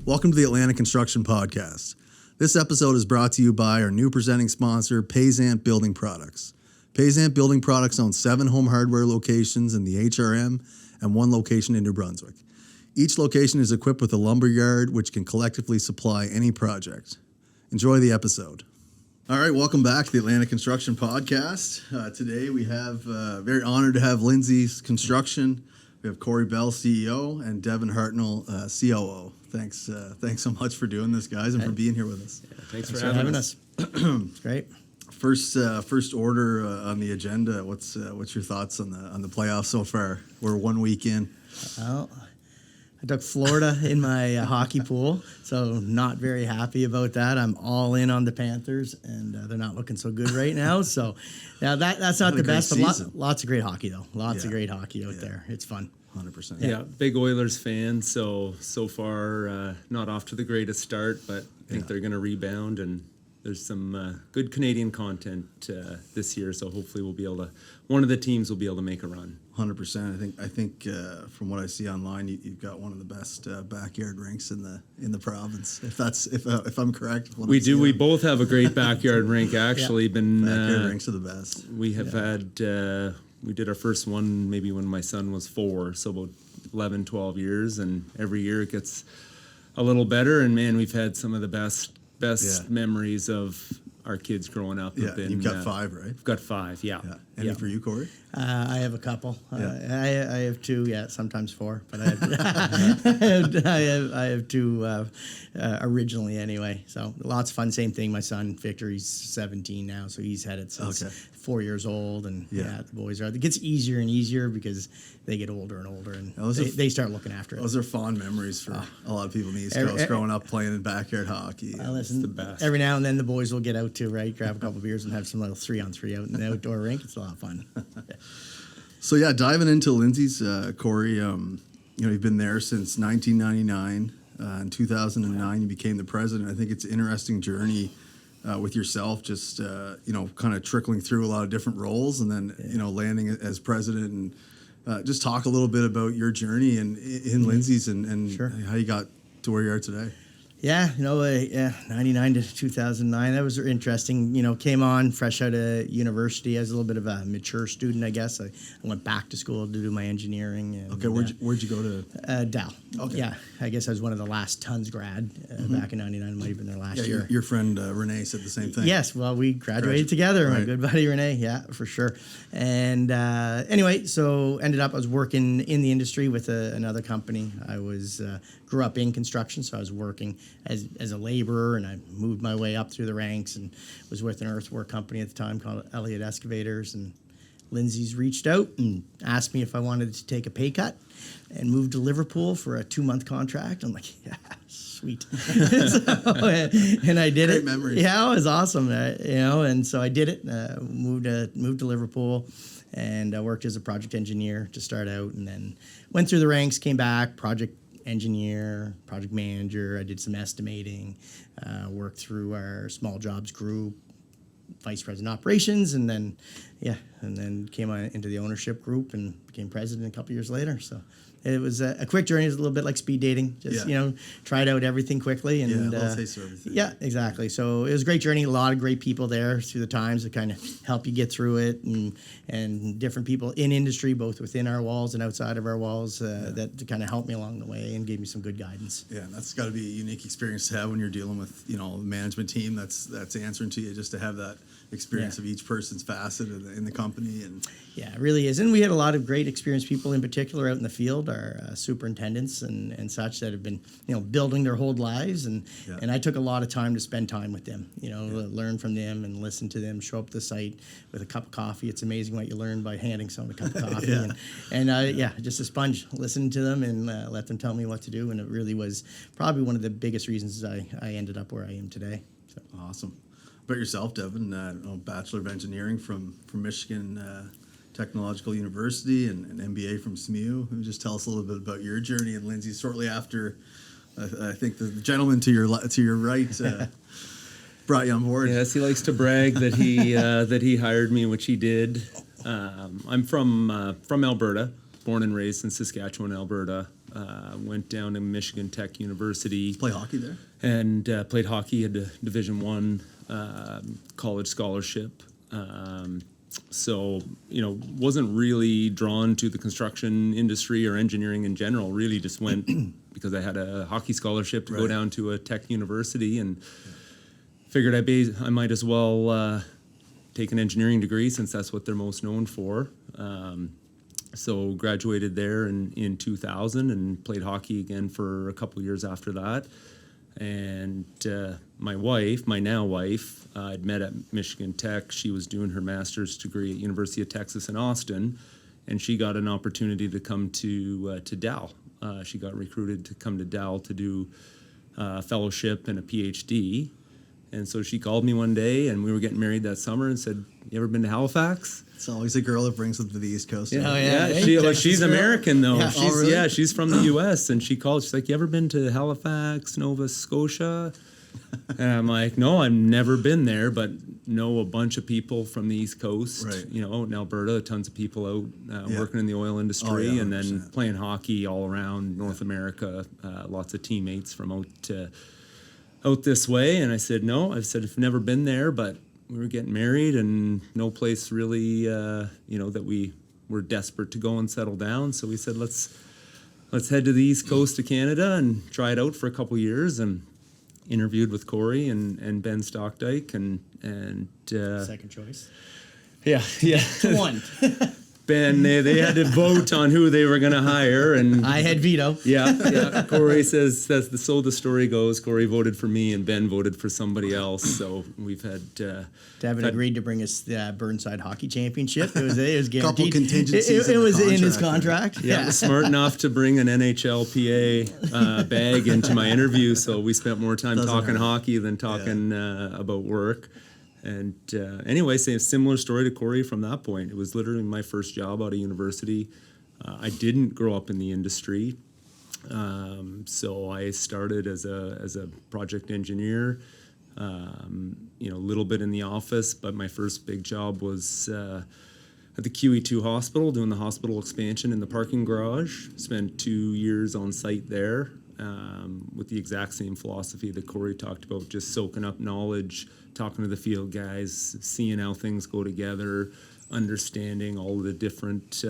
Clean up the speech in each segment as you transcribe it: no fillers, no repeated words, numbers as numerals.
Welcome to the Atlanta Construction Podcast. This episode is brought to you by our new presenting sponsor, Payzant Building Products. Payzant Building Products owns 7 home hardware locations in the HRM and 1 location in New Brunswick. Each location is equipped with a lumber yard, which can collectively supply any project. Enjoy the episode. All right, welcome back to the Atlanta Construction Podcast. Today we have, very honored to have Lindsay Construction. We have Cory Bell, CEO, and Devin Hartnell, COO. Thanks so much for doing this, guys, and for being here with us. Yeah, thanks for having us. It's great. First order on the agenda. What's your thoughts on the playoffs so far? We're 1 week in. Well, I took Florida in my hockey pool, so not very happy about that. I'm all in on the Panthers, and they're not looking so good right now. So, yeah, that's not the best. But lots of great hockey though. Lots of great hockey out there. It's fun. 100%. Yeah, big Oilers fan. So far, not off to the greatest start, but I think they're going to rebound, and there's some good Canadian content this year. So hopefully one of the teams will be able to make a run. 100%. I think from what I see online, you've got one of the best backyard rinks in the province. If I'm correct. We do. We both have a great backyard rink. Actually, backyard rinks are the best. We have had. We did our first one maybe when my son was 4, so about 11, 12 years, and every year it gets a little better. And man, we've had some of the best memories of our kids growing up. Yeah, you've got 5, right? We've got 5, yeah. Any for you, Cory? I have a couple. Yeah. I have 2, sometimes 4, but I have 2 originally anyway. So lots of fun. Same thing. My son Victor, he's 17 now, so he's had it since 4 years old, and the boys are. It gets easier and easier because they get older and older, and they start looking after it. Those are fond memories for a lot of people in the East Coast growing up playing in backyard hockey. Listen, it's the best. Every now and then the boys will get out too, right? Grab a couple beers and have some little 3-on-3 out in the outdoor rink. It's a lot of fun. So diving into Lindsay's, Cory, you've been there since 1999. In 2009, you became the president. I think it's an interesting journey with yourself, just kind of trickling through a lot of different roles, and then landing as president. And just talk a little bit about your journey in Lindsay's and Sure. how you got to where you are today. 99 to 2009. That was interesting. Came on fresh out of university. I was a little bit of a mature student, I guess. I went back to school to do my engineering. And, okay, where'd you go to? Dal. Okay. Yeah, I guess I was one of the last tons grad back in 99. Might have been there last year. Your friend Renee said the same thing. Yes, well, we graduated together. Right. My good buddy Renee, yeah, for sure. And anyway, so ended up I was working in the industry with another company. I grew up in construction, so I was working as a laborer, and I moved my way up through the ranks and was with an earthwork company at the time called Elliott Excavators. And Lindsay's reached out and asked me if I wanted to take a pay cut and move to Liverpool for a 2-month contract. I'm like, yeah, sweet. And I did Great it. memories. Yeah, it was awesome. And so I did it. Moved to Liverpool, and I worked as a project engineer to start out, and then went through the ranks, came back, project engineer, project manager. I did some estimating, worked through our small jobs group, vice president operations, and then came into the ownership group and became president a couple years later. So it was a quick journey. It was a little bit like speed dating. Just tried out everything quickly, and a little taste of everything. Yeah, exactly. So it was a great journey. A lot of great people there through the times to kind of help you get through it, and different people in industry, both within our walls and outside of our walls, that kind of helped me along the way and gave me some good guidance. Yeah, and that's got to be a unique experience to have when you're dealing with a management team that's answering to you, just to have that experience of each person's facet in the company. And yeah, it really is. And we had a lot of great experienced people in particular out in the field, our superintendents and such, that have been building their whole lives, and I took a lot of time to spend time with them, learn from them and listen to them, show up to the site with a cup of coffee. It's amazing what you learn by handing someone a cup of coffee. and just a sponge, listening to them and let them tell me what to do. And it really was probably one of the biggest reasons I ended up where I am today. So. Awesome. About yourself, Devin, Bachelor of Engineering from Michigan Technological University and an MBA from SMU. Just tell us a little bit about your journey. And Lindsay, shortly after, I think the gentleman to your right brought you on board. Yes, he likes to brag that he hired me, which he did. I'm from Alberta, born and raised in Saskatchewan, Alberta. Went down to Michigan Tech University. Play hockey there? And played hockey, had a Division I college scholarship. So, wasn't really drawn to the construction industry or engineering in general. Really just went because I had a hockey scholarship to go down to a tech university, and figured I might as well take an engineering degree since that's what they're most known for. So graduated there in 2000 and played hockey again for a couple years after that. And my now wife, I'd met at Michigan Tech. She was doing her master's degree at University of Texas in Austin, and she got an opportunity to come to Dal. She got recruited to come to Dal to do a fellowship and a PhD. And so she called me one day, and we were getting married that summer, and said, "You ever been to Halifax?" It's always a girl that brings them to the East Coast. She's American though. Yeah. Really? She's from the U.S. and she called. She's like, "You ever been to Halifax, Nova Scotia?" And I'm like, "No, I've never been there, but know a bunch of people from the East Coast. Right. Out in Alberta, tons of people out working in the oil industry, yeah, and then 100%. playing hockey all around North America. Lots of teammates from out this way." And I said, "No," I said, "I've never been there, but." We were getting married, and no place really, that we were desperate to go and settle down. So we said, let's head to the East Coast of Canada and try it out for a couple years. And interviewed with Cory and Ben Stockdyke, and Second choice. yeah. To one. Ben, they had to vote on who they were going to hire, and I had veto. Yeah. Cory says so the story goes. Cory voted for me, and Ben voted for somebody else. So we've had Devin agreed to bring us the Burnside Hockey Championship. It was guaranteed. Couple contingencies It in the was in his contract. contract. Yeah, I was smart enough to bring an NHLPA bag into my interview, so we spent more time talking hockey than talking about work. And anyway, similar story to Cory from that point. It was literally my first job out of university. I didn't grow up in the industry, so I started as a project engineer. A little bit in the office, but my first big job was at the QE2 hospital, doing the hospital expansion in the parking garage. Spent 2 years on site there, with the exact same philosophy that Cory talked about, just soaking up knowledge, talking to the field guys, seeing how things go together, understanding all of the different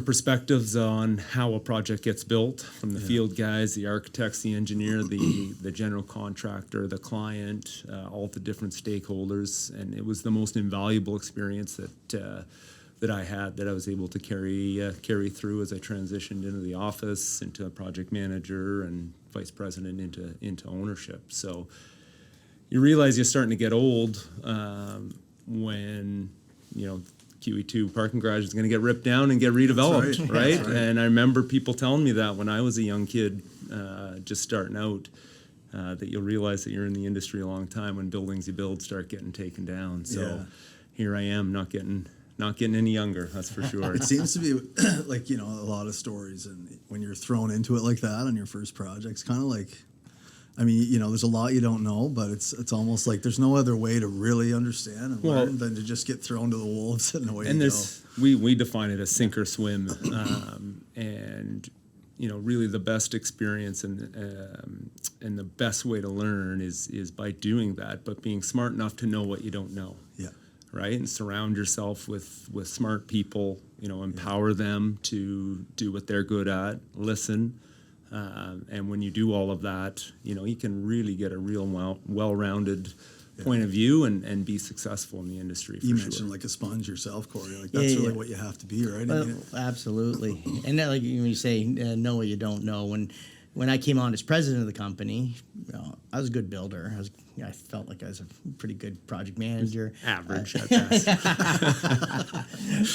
perspectives on how a project gets built, from the field guys, the architects, the engineer, the general contractor, the client, all the different stakeholders. And it was the most invaluable experience that I had, that I was able to carry through as I transitioned into the office, into a project manager and vice president, into ownership. So you realize you're starting to get old when QE2 parking garage is going to get ripped down and get redeveloped, That's right? That's right. And I remember people telling me that when I was a young kid, just starting out, that you'll realize that you're in the industry a long time when buildings you build start getting taken down. So here I am, not getting any younger, that's for sure. It seems to be like, a lot of stories, and when you're thrown into it like that on your first project, it's kind of like, there's a lot you don't know, but it's almost like there's no other way to really understand and learn than to just get thrown to the wolves and away you go. We define it as sink or swim, and really the best experience and the best way to learn is by doing that, but being smart enough to know what you don't know. Yeah. Right, and surround yourself with smart people. Empower them to do what they're good at. Listen. And when you do all of that, you can really get a real well-rounded point of view and be successful in the industry. You mentioned like a sponge yourself, Cory. Like that's really what you have to be, right? Well, absolutely. And that, like when you say know what you don't know, when I came on as president of the company, I was a good builder. I felt like I was a pretty good project manager. Average at best.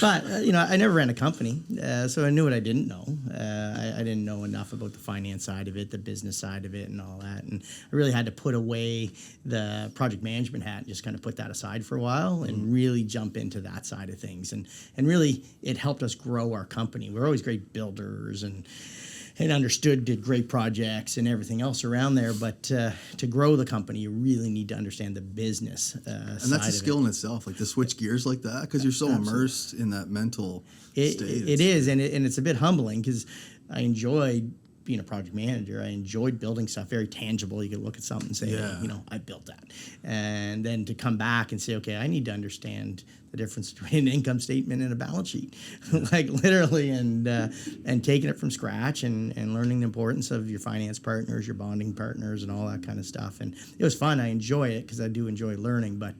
But I never ran a company, so I knew what I didn't know. I didn't know enough about the finance side of it, the business side of it, and all that. And I really had to put away the project management hat and just kind of put that aside for a while and really jump into that side of things. And really, it helped us grow our company. We're always great builders and and understood, did great projects and everything else around there. But to grow the company, you really need to understand the business And side that's a of skill it. in itself, like to switch gears like that, because you're so immersed in that mental state. It is, and it's a bit humbling because I enjoyed being a project manager. I enjoyed building stuff very tangible. You could look at something and say, Yeah. hey, I built that. And then to come back and say, okay, I need to understand the difference between an income statement and a balance sheet, like literally, and taking it from scratch and learning the importance of your finance partners, your bonding partners, and all that kind of stuff. And it was fun. I enjoy it because I do enjoy learning, but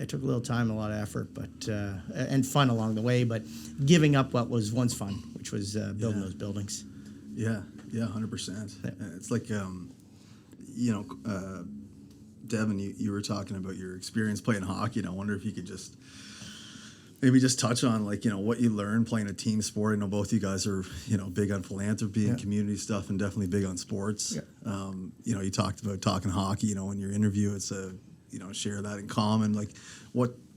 it took a little time, a lot of effort, but and fun along the way, but giving up what was once fun, which was building those buildings. Yeah, 100%. It's like, Devin, you were talking about your experience playing hockey, and I wonder if you could just maybe just touch on what you learned playing a team sport. I know both you guys are big on philanthropy and community stuff, and definitely big on sports. Yeah. You talked about talking hockey. In your interview, it's share that in common. Like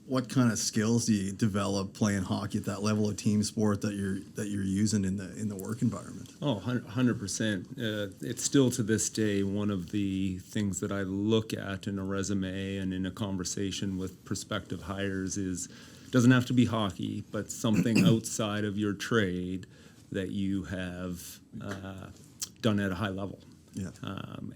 what kind of skills do you develop playing hockey at that level of team sport that you're using in the work environment? Oh, 100%. It's still to this day one of the things that I look at in a resume and in a conversation with prospective hires is, doesn't have to be hockey, but something outside of your trade that you have done at a high level. Yeah.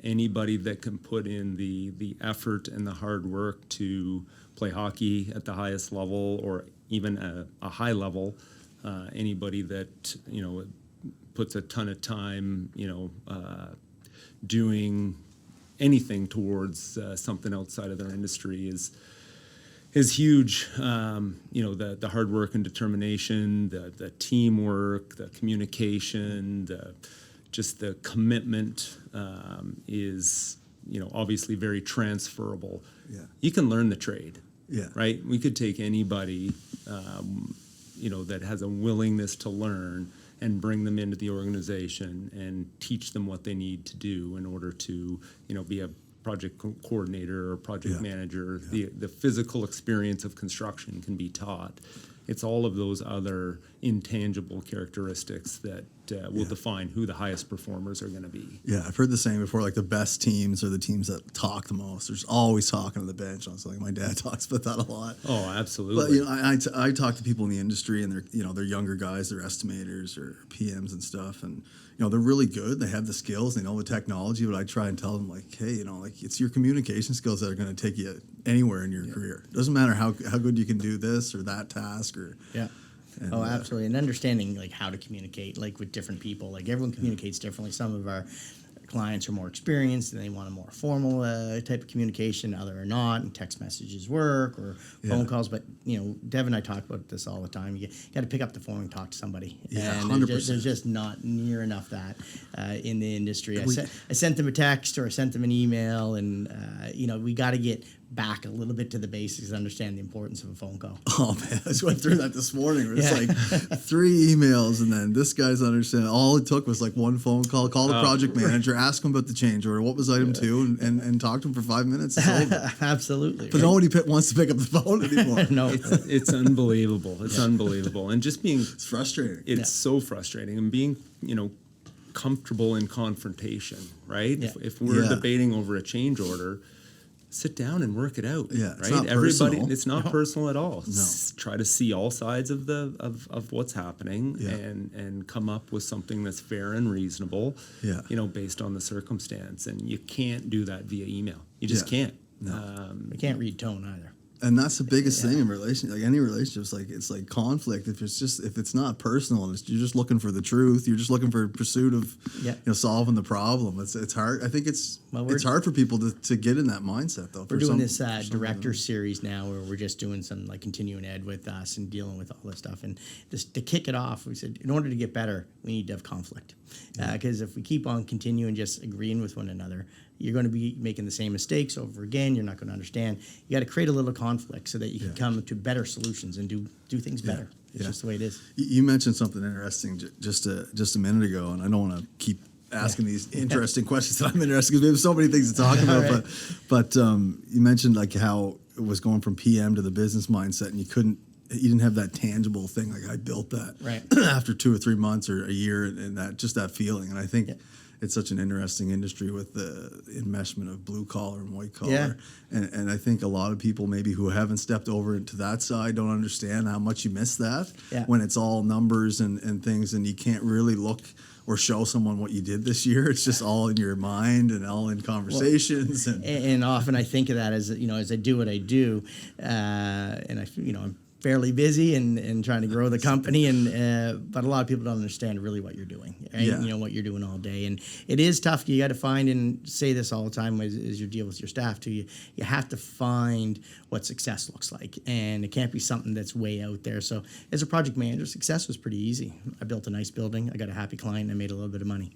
Anybody that can put in the effort and the hard work to play hockey at the highest level, or even a high level, anybody that puts a ton of time, doing anything towards something outside of their industry is huge. The hard work and determination, the teamwork, the communication, just the commitment is obviously very transferable. Yeah. You can learn the trade. Yeah. Right. We could take anybody, that has a willingness to learn and bring them into the organization and teach them what they need to do in order to, be a project coordinator or project manager. The physical experience of construction can be taught. It's all of those other intangible characteristics that will define who the highest performers are going to be. Yeah, I've heard the saying before, like the best teams are the teams that talk the most. There's always talking on the bench. I was like, my dad talks about that a lot. Oh, absolutely. But I talk to people in the industry, and they're younger guys, they're estimators or PMs and stuff, and they're really good. They have the skills, they know the technology. But I try and tell them hey, it's your communication skills that are going to take you anywhere in your career. It doesn't matter how good you can do this or that task or. Yeah. And, absolutely. And understanding how to communicate with different people. Everyone communicates differently. Some of our clients are more experienced and they want a more formal type of communication. Other are not, and text messages work or phone calls. But Devin and I talk about this all the time. You got to pick up the phone and talk to somebody. Yeah, and 100%. There's just not near enough that in the industry. I sent them a text or I sent them an email, and we got to get back a little bit to the basics and understand the importance of a phone call. Oh man, I just went through that this morning. It's 3 emails, and then this guy's understanding. All it took was one phone call. Call the project manager, ask him about the change order, what was item 2, and talk to him for 5 minutes. It's over. Absolutely. But nobody wants to pick up the phone anymore. No, it's unbelievable. It's unbelievable, and just being It's frustrating. It's so frustrating, and being comfortable in confrontation. Right? Yeah. If we're debating over a change order, sit down and work it out. Yeah, it's right. not Everybody, personal. it's not personal at all. No. Try to see all sides of of what's happening and come up with something that's fair and reasonable. Yeah. Based on the circumstance, and you can't do that via email. You just can't. No. we can't read tone either. And that's the biggest thing in relationship. Any relationships, it's like conflict. If it's not personal and you're just looking for the truth, you're just looking for pursuit of solving the problem. It's hard. I think it's hard for people to get in that mindset though. We're doing this director series now where we're just doing some continuing ed with us and dealing with all this stuff. And just to kick it off, we said in order to get better, we need to have conflict. Because if we keep on continuing just agreeing with one another, you're going to be making the same mistakes over again. You're not going to understand. You got to create a little conflict so that you can come to better solutions and do things better. It's just the way it is. You mentioned something interesting just a minute ago, and I don't want to keep asking these interesting questions that I'm interested because we have so many things to talk about. Right. But you mentioned how it was going from PM to the business mindset, and you couldn't you didn't have that tangible thing like I built that Right. after 2 or 3 months or a year, and that feeling. And I think it's such an interesting industry with the enmeshment of blue collar and white collar. Yeah. And I think a lot of people maybe who haven't stepped over into that side don't understand how much you miss that when it's all numbers and things, and you can't really look or show someone what you did this year. It's just all in your mind and all in conversations. And often I think of that as, as I do what I do, and I'm fairly busy and trying to grow the company, but a lot of people don't understand really what you're doing, right? Yeah. What you're doing all day, and it is tough. You got to find, and say this all the time as you deal with your staff too. You have to find what success looks like, and it can't be something that's way out there. So as a project manager, success was pretty easy. I built a nice building. I got a happy client. I made a little bit of money.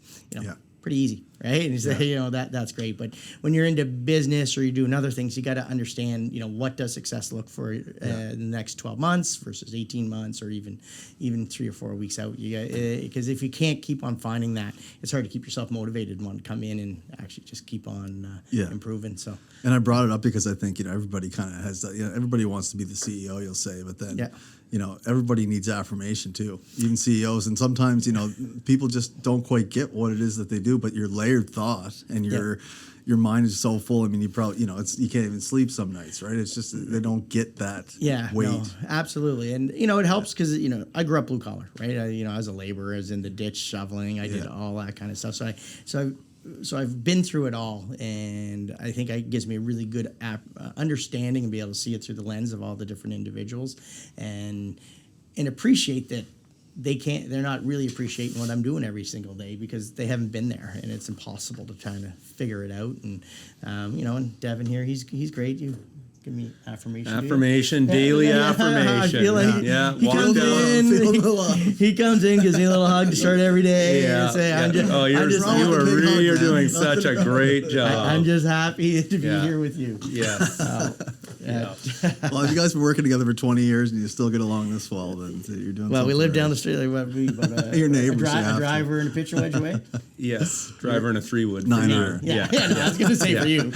Pretty easy, right? And you say, that's great. But when you're into business or you're doing other things, you got to understand, what does success look for the next 12 months versus 18 months or even 3 or 4 weeks out. Because if you can't keep on finding that, it's hard to keep yourself motivated and want to come in and actually just keep on improving. So. And I brought it up because I think, everybody kind of has that, everybody wants to be the CEO, you'll say, but then, everybody needs affirmation too, even CEOs. And sometimes, people just don't quite get what it is that they do, but your layered thought and your mind is so full. I mean, you probably, you can't even sleep some nights, right? It's just, they don't get that weight. No, absolutely. And, it helps because, I grew up blue collar, right? I was a laborer, I was in the ditch shoveling. I did all that kind of stuff. So I've been through it all, and I think it gives me a really good understanding and be able to see it through the lens of all the different individuals, and appreciate that they're not really appreciating what I'm doing every single day because they haven't been there, and it's impossible to kind of figure it out. And and Devin here, he's great. You give me affirmation. Daily affirmation. I feel like he comes in. He comes in, gives me a little hug to start every day. You're doing such a great job. I'm just happy to be here with you. Yes. Well, if you guys have been working together for 20 years and you still get along this well, then you're doing. Well, we live down the street. Your neighbors. A driver and a pitcher wedge away. Yes, driver and a 3-wood. 9-iron. Yeah. I was going to say for you.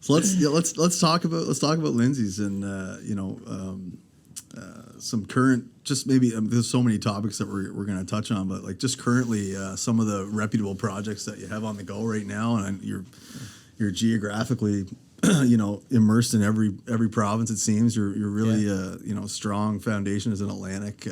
So let's talk about Lindsay's and some current, just maybe there's so many topics that we're going to touch on, but like just currently some of the reputable projects that you have on the go right now, and you're geographically immersed in every province. It seems you're really strong foundation as an Atlantic.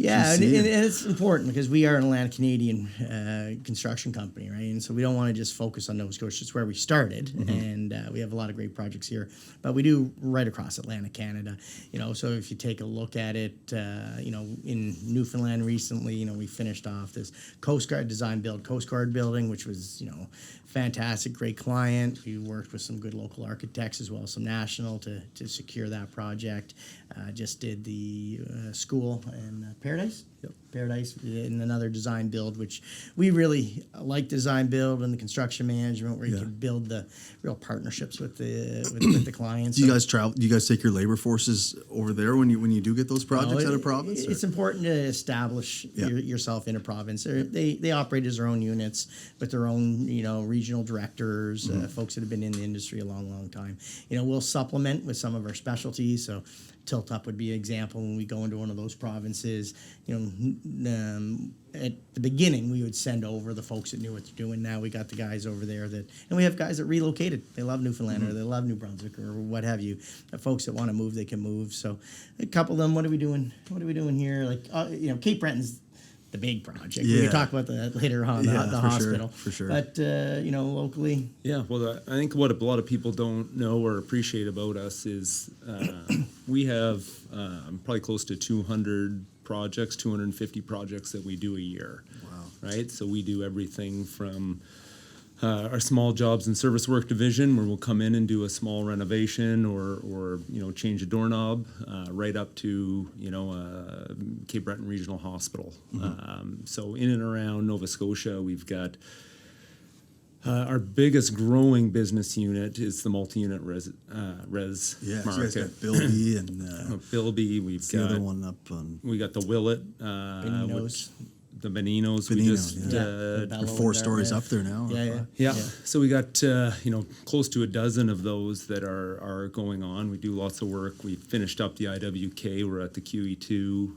And it's important because we are an Atlantic Canadian construction company, right? And so we don't want to just focus on Nova Scotia. It's where we started, and we have a lot of great projects here. But we do right across Atlantic Canada, So if you take a look at it, in Newfoundland recently, we finished off this Coast Guard Coast Guard building, which was, fantastic, great client. We worked with some good local architects as well as some national to secure that project. Just did the school in Paradise. Yep. Paradise in another design build, which we really like design build and the construction management where you can build the real partnerships with the clients. Do you guys travel? Do you guys take your labor forces over there when you do get those projects out of province? It's important to establish yourself in a province. They operate as their own units with their own regional directors, folks that have been in the industry a long time. We'll supplement with some of our specialties. So Tilt Up would be an example when we go into one of those provinces. At the beginning, we would send over the folks that knew what they're doing. Now we got the guys over there and we have guys that relocated. They love Newfoundland or they love New Brunswick or what have you. The folks that want to move, they can move. So a couple of them, what are we doing? What are we doing here? Like, Cape Breton's the big project. We can talk about that later on, the hospital. For sure. But, locally. Yeah, well, I think what a lot of people don't know or appreciate about us is we have probably close to 250 projects that we do a year. Wow. Right? So we do everything from our small jobs and service work division, where we'll come in and do a small renovation or change a doorknob, right up to Cape Breton Regional Hospital. So in and around Nova Scotia, we've got our biggest growing business unit is the multi-unit res Yeah, so you guys market. got Bilby and Bilby, we've the got other one up on. we got the Willet, the Beninos. We Benino, just The Bello We're 4 in there, stories yeah. up there now. Yeah. So we got close to a dozen of those that are going on. We do lots of work. We finished up the IWK. We're at the QE2.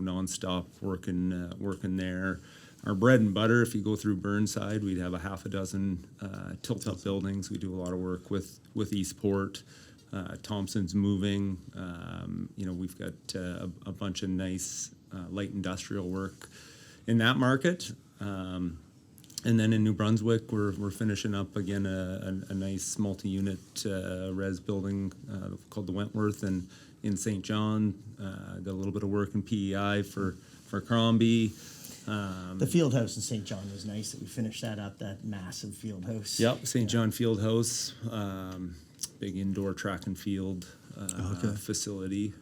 Nonstop working there. Our bread and butter, if you go through Burnside, we'd have a half a dozen tilt-up buildings. We do a lot of work with Eastport. Thompson's moving. We've got a bunch of nice light industrial work in that market. And then in New Brunswick, we're finishing up again a nice multi-unit res building called the Wentworth, and in St. John. Got a little bit of work in PEI for Crombie. The field house in St. John was nice that we finished that up, that massive field house. Yep, St. John Field House, big indoor track and field facility.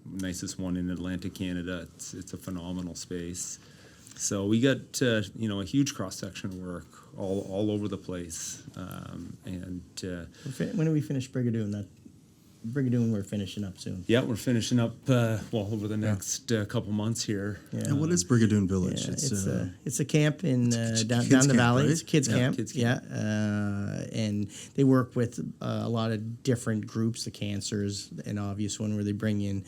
Nicest one in Atlantic Canada. It's a phenomenal space. So we got a huge cross section of work all over the place. When do we finish Brigadoon? Brigadoon we're finishing up soon. Yeah, we're finishing up over the next couple months here. Yeah. And what is Brigadoon Village? Yeah, it's a camp in down kids the camp, valley. right? It's a kids camp. Kids camp. And they work with a lot of different groups. The Cancers, an obvious one where they bring in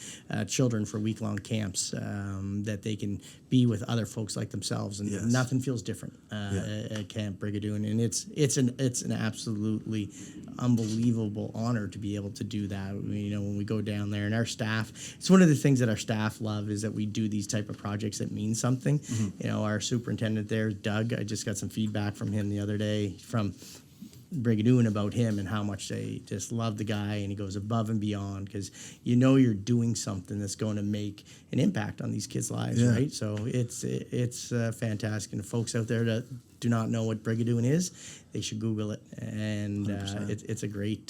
children for week-long camps that they can be with other folks like themselves, and Yes. nothing feels different at Camp Brigadoon. And it's an absolutely unbelievable honor to be able to do that. When we go down there, and our staff, it's one of the things that our staff love is that we do these type of projects that mean something. Our superintendent there, Doug, I just got some feedback from him the other day from Brigadoon about him and how much they just love the guy, and he goes above and beyond because you're doing something that's going to make an impact on these kids' lives, right? So it's fantastic, and the folks out there that do not know what Brigadoon is, they should Google it, and it's a great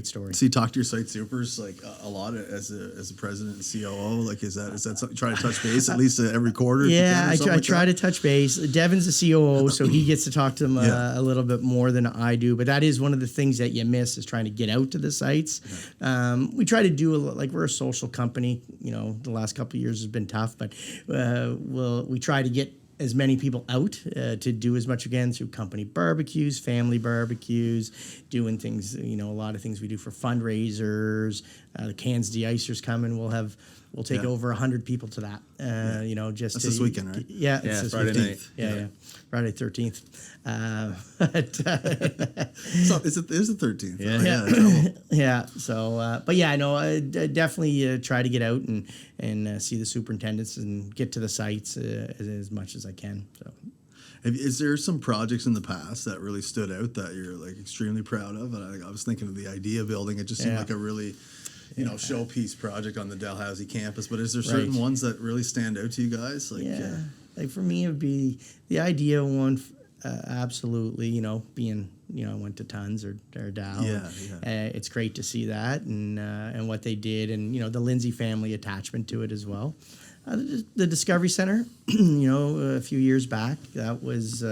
story. So you talk to your site supers like a lot as a president and COO. Like is that something, try to touch base at least every quarter? Yeah, I try to touch base. Devin's the COO, so he gets to talk to them a little bit more than I do. But that is one of the things that you miss is trying to get out to the sites. We try to do we're a social company. The last couple of years has been tough, but we try to get as many people out to do as much again through company barbecues, family barbecues, doing things, a lot of things we do for fundraisers. The Cans De-icers coming. We'll take over 100 people to that. Just that's this weekend, right? Yeah, it's this Friday weekend. night. Yeah, Friday 13th. So there's the 13th. Yeah. So, but yeah, I know. I definitely try to get out and see the superintendents and get to the sites as much as I can. So, Is there some projects in the past that really stood out that you're like extremely proud of? And I was thinking of the idea building. It just seemed like a really showpiece project on the Dalhousie campus. But is there certain ones that really stand out to you guys? Like for me, it would be the idea one. Absolutely, being I went to Tons or Dow. It's great to see that and what they did, and the Lindsay family attachment to it as well. The Discovery Center, a few years back, that was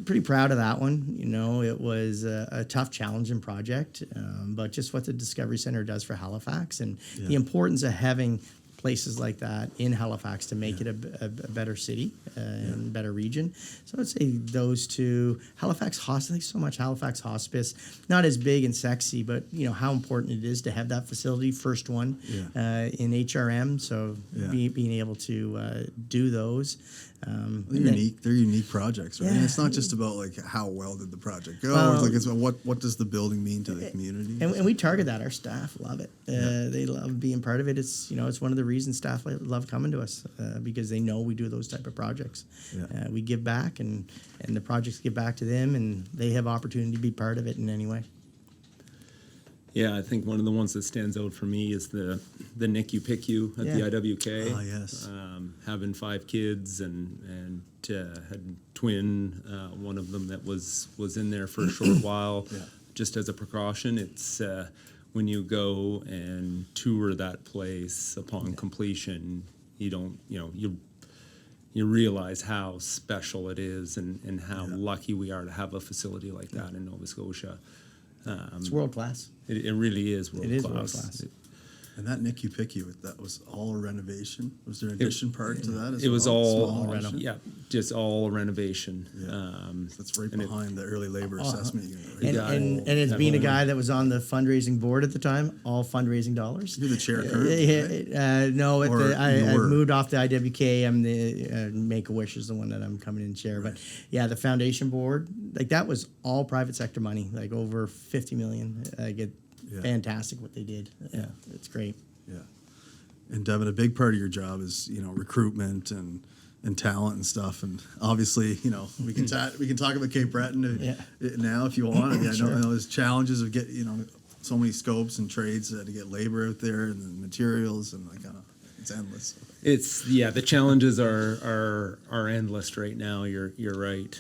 pretty proud of that one. It was a tough, challenging project, but just what the Discovery Center does for Halifax and the importance of having places like that in Halifax to make it a better city and a better region. So I'd say those two. Halifax Hospice, thanks so much. Halifax Hospice, not as big and sexy, but how important it is to have that facility, first one in HRM. So being able to do those. They're unique projects, right? And it's not just about like how well did the project go. It's about what does the building mean to the community. And we target that. Our staff love it. They love being part of it. It's it's one of the reasons staff love coming to us because they know we do those type of projects. We give back, and the projects give back to them, and they have opportunity to be part of it in any way. Yeah, I think one of the ones that stands out for me is the NICU PICU at the IWK. Oh, yes. Having 5 kids and had twin, one of them that was in there for a short while, just as a precaution. It's when you go and tour that place upon completion, you realize how special it is and how lucky we are to have a facility like that in Nova Scotia. It's world class. It really is world class. It is world class. And that Nicky Picky, that was all renovation? Was there an addition part to that as well? It was all Small reno. addition? Yeah, just all renovation. That's right behind the early labor assessment unit. Right? And as being a guy that was on the fundraising board at the time, all fundraising dollars. You're the chair currently, right? No, Or I you were? moved off the IWK. I'm the Make-A-Wish is the one that I'm coming in chair. But yeah, the foundation board, like that was all private sector money, like over 50 million. Fantastic what they did. Yeah, it's great. Yeah. And Devin, a big part of your job is, recruitment and talent and stuff. And obviously, we can talk about Cape Breton now if you want. I mean, I know there's challenges of so many scopes and trades to get labor out there and the materials and it's endless. It's the challenges are endless right now. You're right.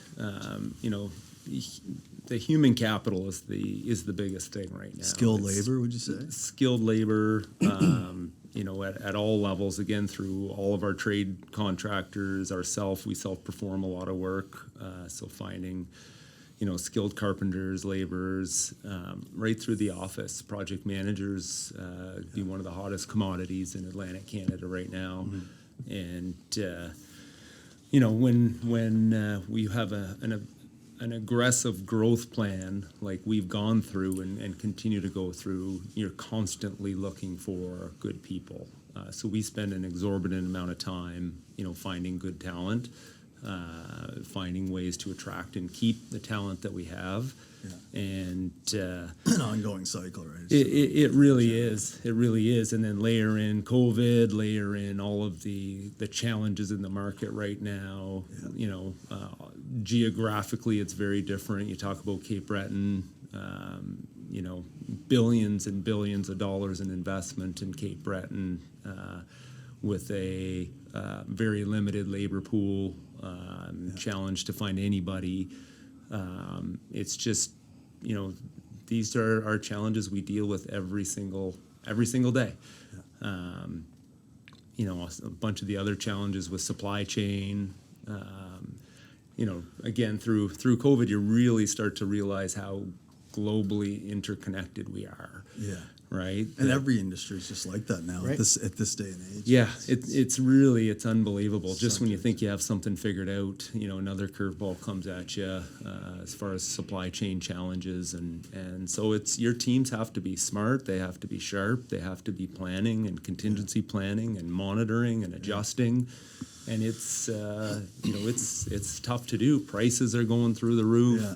The human capital is the biggest thing right now. Skilled labor, would you say? Skilled labor, at all levels. Again, through all of our trade contractors, we self-perform a lot of work. So finding, skilled carpenters, laborers, right through the office. Project managers be one of the hottest commodities in Atlantic Canada right now. Mm-hmm. And when we have an aggressive growth plan like we've gone through and continue to go through, you're constantly looking for good people. So we spend an exorbitant amount of time, finding good talent, finding ways to attract and keep the talent that we have. Yeah. And an ongoing cycle, right? It really is. It really is. And then layer in COVID, layer in all of the challenges in the market right now. Yeah. Geographically, it's very different. You talk about Cape Breton, billions and billions of dollars in investment in Cape Breton with a very limited labor pool, challenge to find anybody. It's just, these are our challenges we deal with every single day. Yeah. A bunch of the other challenges with supply chain. Again, through COVID, you really start to realize how globally interconnected we are. Yeah. Right. And every industry is just like that now, right? at this day and age. Yeah, it's unbelievable. Just when you think you have something figured out, another curveball comes at you as far as supply chain challenges, and so your teams have to be smart, they have to be sharp, they have to be planning and contingency planning and monitoring and adjusting, and it's it's tough to do. Prices are going through the roof. Yeah.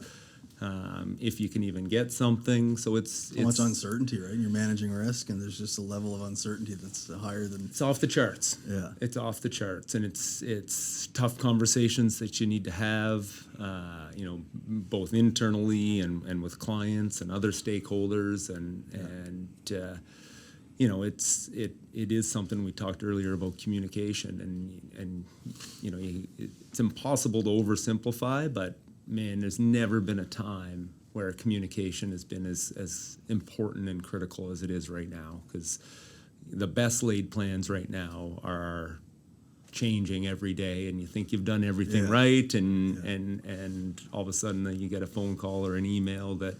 If you can even get something, so it's much uncertainty, right? You're managing risk, and there's just a level of uncertainty that's higher than. It's off the charts. Yeah, it's off the charts, and it's tough conversations that you need to have, both internally and with clients and other stakeholders, it is something we talked earlier about communication, and it's impossible to oversimplify, but. Man, there's never been a time where communication has been as important and critical as it is right now, because the best laid plans right now are changing every day, and you think you've done everything right, and all of a sudden you get a phone call or an email that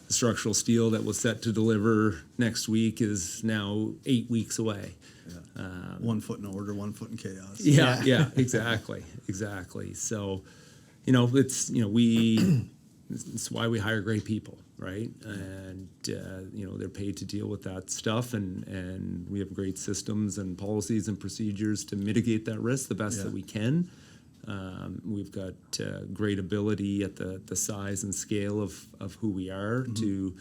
the structural steel that was set to deliver next week is now 8 weeks away. Yeah. 1 foot in order, 1 foot in chaos. Yeah, exactly. So, it's why we hire great people, right? And they're paid to deal with that stuff, and we have great systems and policies and procedures to mitigate that risk the best that we can. We've got great ability at the size and scale of who we are to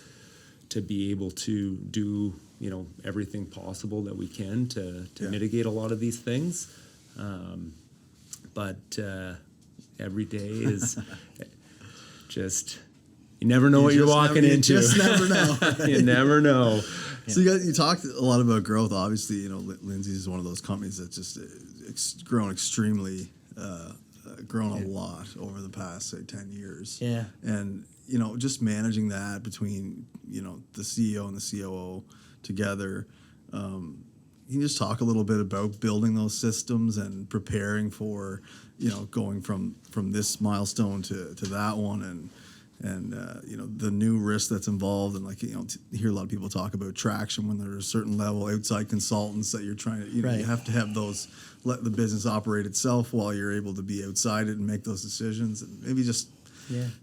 be able to do everything possible that we can to mitigate a lot of these things, but every day is just, you never know what you're walking into. You just never know. Right? You never know. So you talked a lot about growth. Obviously, Lindsay is one of those companies that's just grown extremely, grown a lot over the past, say, 10 years. Yeah. And, just managing that between, the CEO and the COO together. You can just talk a little bit about building those systems and preparing for, going from this milestone to that one, and the new risk that's involved, and like you hear a lot of people talk about traction when there's a certain level outside consultants that you're trying to Right. you have to have those, let the business operate itself while you're able to be outside it and make those decisions, and maybe just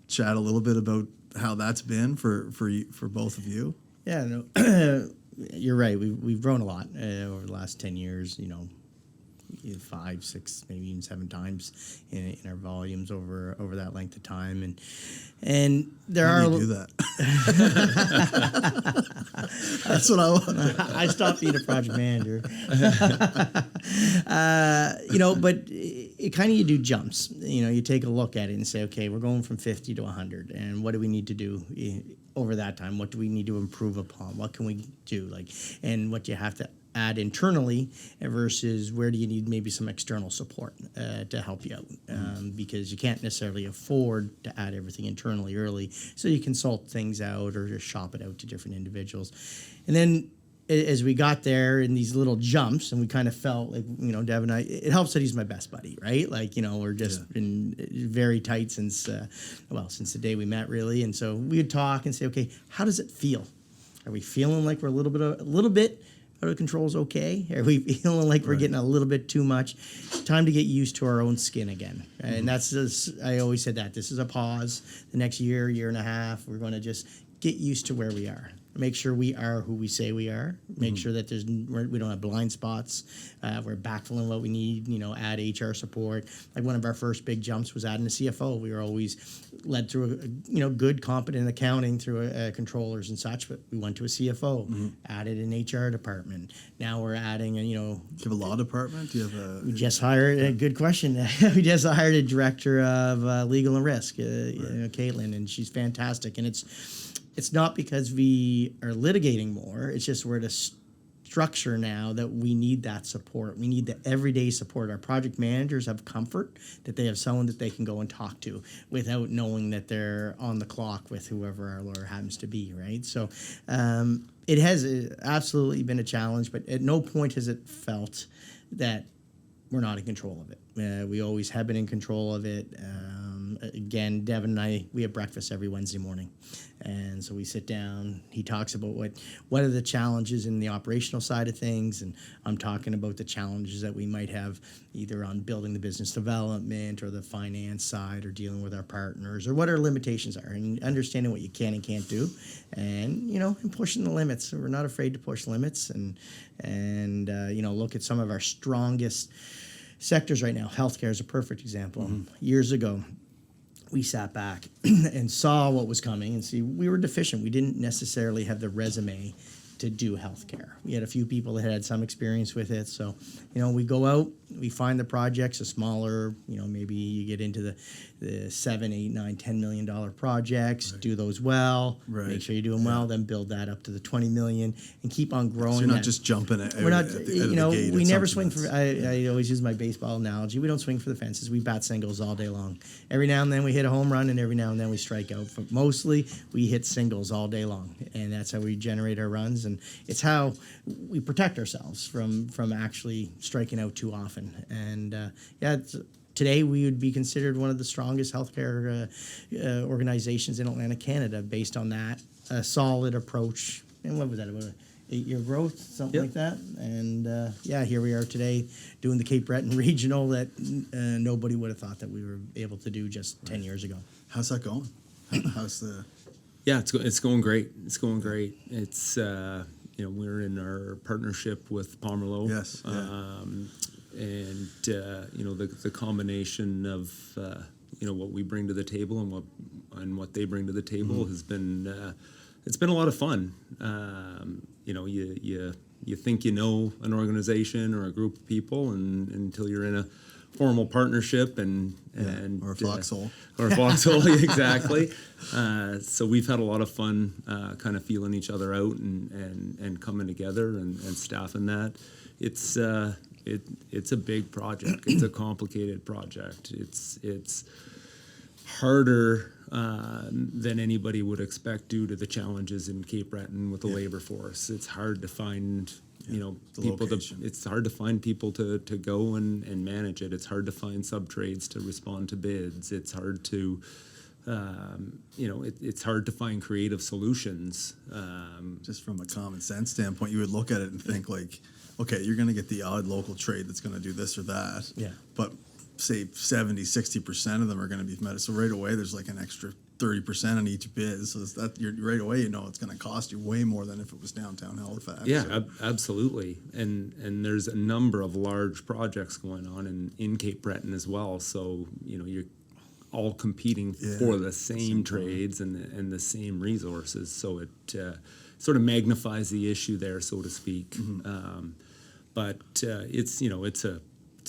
chat a little bit about how that's been for both of you. Yeah, no, you're right. We've grown a lot over the last 10 years. 5, 6, maybe even 7 times in our volumes over that length of time, and there How are. do you do that? That's what I want. I stopped being a project manager. But it kind of, you do jumps. You take a look at it and say, okay, we're going from 50 to 100, and what do we need to do over that time? What do we need to improve upon? What can we do? And what you have to add internally versus where do you need maybe some external support to help you out, because you can't necessarily afford to add everything internally early, so you consult things out or just shop it out to different individuals. And then as we got there in these little jumps, and we kind of felt like, Devin and I, it helps that he's my best buddy, right? We're just been very tight since the day we met, really. And so we would talk and say, okay, how does it feel? Are we feeling like we're a little bit out of control is okay? Are we feeling like we're getting a little bit too much? Time to get used to our own skin again. And that's just, I always said that. This is a pause. The next year and a half, we're going to just get used to where we are. Make sure we are who we say we are. Make sure that we don't have blind spots. We're backfilling what we need. Add HR support. Like one of our first big jumps was adding a CFO. We were always led through good, competent accounting through controllers and such, but we went to a CFO. Added an HR department. Now we're adding Do you have a law department? Do you have a? We just hired. Good question. We just hired a director of legal and risk, Caitlin, and she's fantastic. And it's not because we are litigating more. It's just we're at a structure now that we need that support. We need the everyday support. Our project managers have comfort that they have someone that they can go and talk to without knowing that they're on the clock with whoever our lawyer happens to be, right? So it has absolutely been a challenge, but at no point has it felt that we're not in control of it. We always have been in control of it. Again, Devin and I, we have breakfast every Wednesday morning. And so we sit down. He talks about what are the challenges in the operational side of things, and I'm talking about the challenges that we might have either on building the business development or the finance side or dealing with our partners, or what our limitations are, and understanding what you can and can't do, and and pushing the limits. So we're not afraid to push limits, and look at some of our strongest sectors right now. Healthcare is a perfect example. Years ago, we sat back and saw what was coming, and see we were deficient. We didn't necessarily have the resume to do healthcare. We had a few people that had some experience with it. So, we go out, we find the projects, a smaller, maybe you get into the $7, $8, $9, $10 million projects, do those well, make sure you do them well, then build that up to the 20 million and keep on growing. So you're not just jumping it. We're not, at the gate we at never something swing for, I always use my baseball analogy. We don't swing for the fences. We bat singles all day long. Every now and then we hit a home run, and every now and then we strike out. But mostly we hit singles all day long. And that's how we generate our runs. And it's how we protect ourselves from actually striking out too often. And today we would be considered one of the strongest healthcare organizations in Atlantic Canada based on that solid approach. And what was that, about 8-year growth, something like that? And here we are today doing the Cape Breton regional that nobody would have thought that we were able to do just 10 years ago. How's that going? How's the? Yeah, it's going great. It's going great. It's we're in our partnership with Pomerleau. Yes. Yeah. And the combination of what we bring to the table and what they bring to the table has been it's been a lot of fun. You think an organization or a group of people, and until you're in a formal partnership and or a foxhole. Or a foxhole, exactly. So we've had a lot of fun kind of feeling each other out and coming together and staffing that. It's a big project. It's a complicated project. It's harder than anybody would expect due to the challenges in Cape Breton with the labor force. It's hard to find people it's hard to find people to go and manage it. It's hard to find sub-trades to respond to bids. It's hard to it's hard to find creative solutions. Just from a common sense standpoint, you would look at it and think like, okay, you're going to get the odd local trade that's going to do this or that. Yeah. But say 70-60% of them are going to be met. So right away, there's like an extra 30% on each bid. So that you're right away, it's going to cost you way more than if it was downtown Halifax. Yeah, So, absolutely. And there's a number of large projects going on in Cape Breton as well. So, you're all competing for the same trades and the same resources. So it sort of magnifies the issue there, so to speak. Mm-hmm. But it's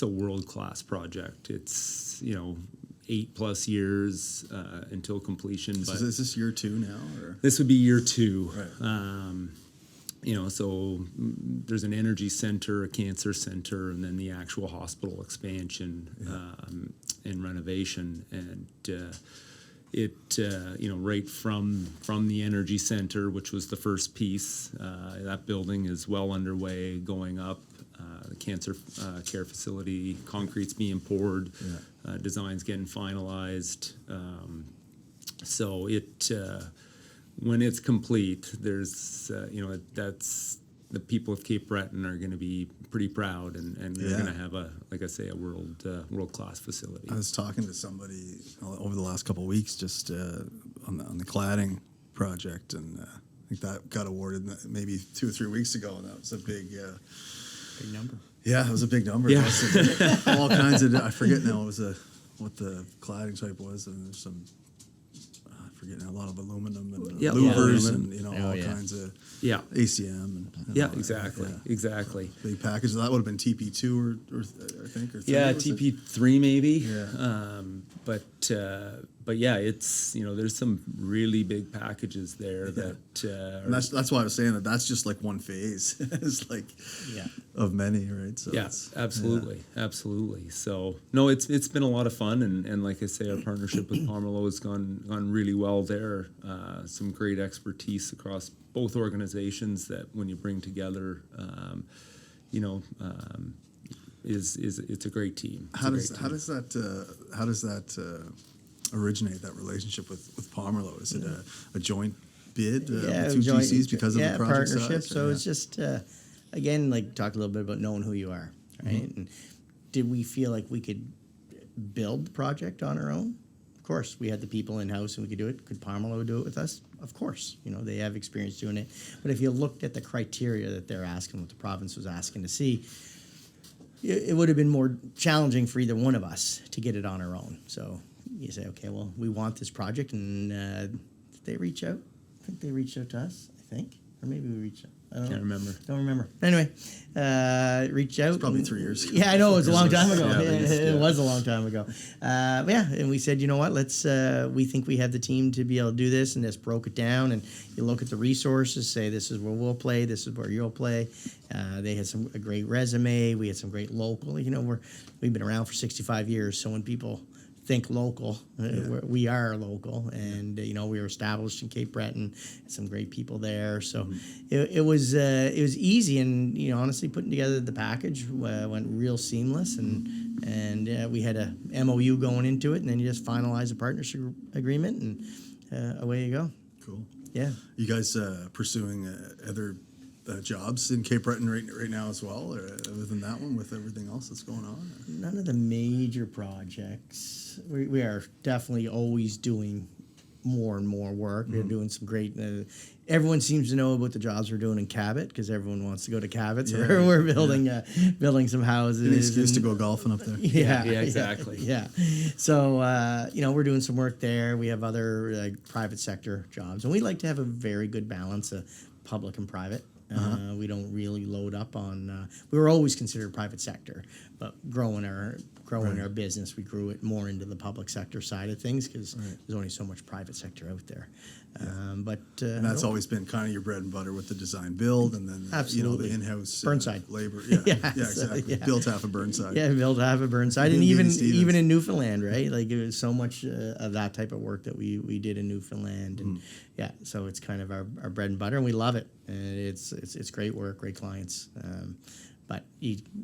a world-class project. It's 8+ years until completion. So is this year 2 now? Or? This would be year 2. Right. So there's an energy center, a cancer center, and then the actual hospital expansion and renovation. And right from the energy center, which was the first piece, that building is well underway, going up. The cancer care facility, concrete's being poured, design's getting finalized. So when it's complete, there's that's the people of Cape Breton are going to be pretty proud, and they're going to have a world-class facility. I was talking to somebody over the last couple of weeks just on the cladding project, and I think that got awarded maybe 2 or 3 weeks ago, and that was a big number. Yeah, it was a big number. Yeah. All kinds of, I forget now what the cladding type was, and there's some, I forget now, a lot of aluminum and louvers and all kinds of ACM. And, Exactly. Big package. That would have been TP2 or I think, or 3. TP3 maybe. Yeah. But yeah, it's there's some really big packages there that. And that's why I was saying that's just like one phase. It's like of many, right? So absolutely. So no, it's been a lot of fun, and like I say, our partnership with Pomerleau has gone really well there. Some great expertise across both organizations that when you bring together, it's a great team. How does that originate, that relationship with Pomerleau? Is it a joint bid with two GCs because of the project partnership? size? So it's just again, like, talk a little bit about knowing who you are, right? Mm-hmm. And did we feel like we could build the project on our own? Of course, we had the people in house and we could do it. Could Pomerleau do it with us? Of course, they have experience doing it. But if you looked at the criteria that they're asking, what the province was asking to see, it would have been more challenging for either one of us to get it on our own. So you say, okay, well, we want this project, and did they reach out? I think they reached out to us, or maybe we reached out. I don't remember. Anyway, reached out. It's probably 3 years ago. Yeah, I know, it was a long time ago. It was a long time ago. And we said, you know what, let's, we think we have the team to be able to do this, and just broke it down, and you look at the resources, say this is where we'll play, this is where you'll play. They had a great resume, we had some great local, we've been around for 65 years, so when people think local, we are local, and we were established in Cape Breton, some great people there, so it was easy, and honestly, putting together the package went real seamless, and we had a MOU going into it, and then you just finalize a partnership agreement, and away you go. Cool. Yeah. You guys pursuing other jobs in Cape Breton right now as well, or other than that one, with everything else that's going on? None of the major projects. We are definitely always doing more and more work. We're doing some great. Everyone seems to know about the jobs we're doing in Cabot because everyone wants to go to Cabot. So we're building some houses. An excuse to go golfing up there. Yeah, exactly. Yeah. So we're doing some work there. We have other private sector jobs, and we like to have a very good balance of public and private. We don't really load up on. We were always considered private sector, but growing our business, we grew it more into the public sector side of things because there's only so much private sector out there. And that's always been kind of your bread and butter with the design build, and then absolutely the in-house Burnside labor. Exactly. Built half of Burnside. Yeah, built half of Burnside, and even in Newfoundland, right? Like it was so much of that type of work that we did in Newfoundland, and so it's kind of our bread and butter, and we love it. And it's great work, great clients. But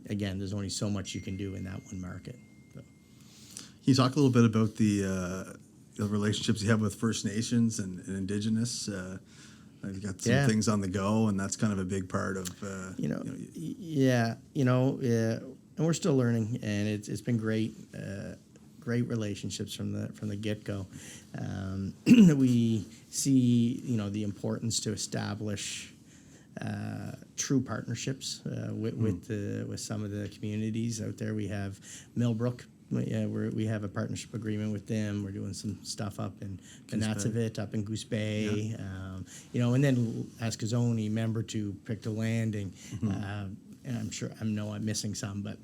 again, there's only so much you can do in that one market. So. Can you talk a little bit about the the relationships you have with First Nations and Indigenous. You've got some Yeah. things on the go, and that's kind of a big part of Yeah, and we're still learning, and it's been great, great relationships from the get go. We see the importance to establish true partnerships with some of the communities out there. We have Millbrook. We have a partnership agreement with them. We're doing some stuff up in Natsavit, up in Goose Bay, and then Ascazoni, member to Pictou Landing, and I'm missing some, but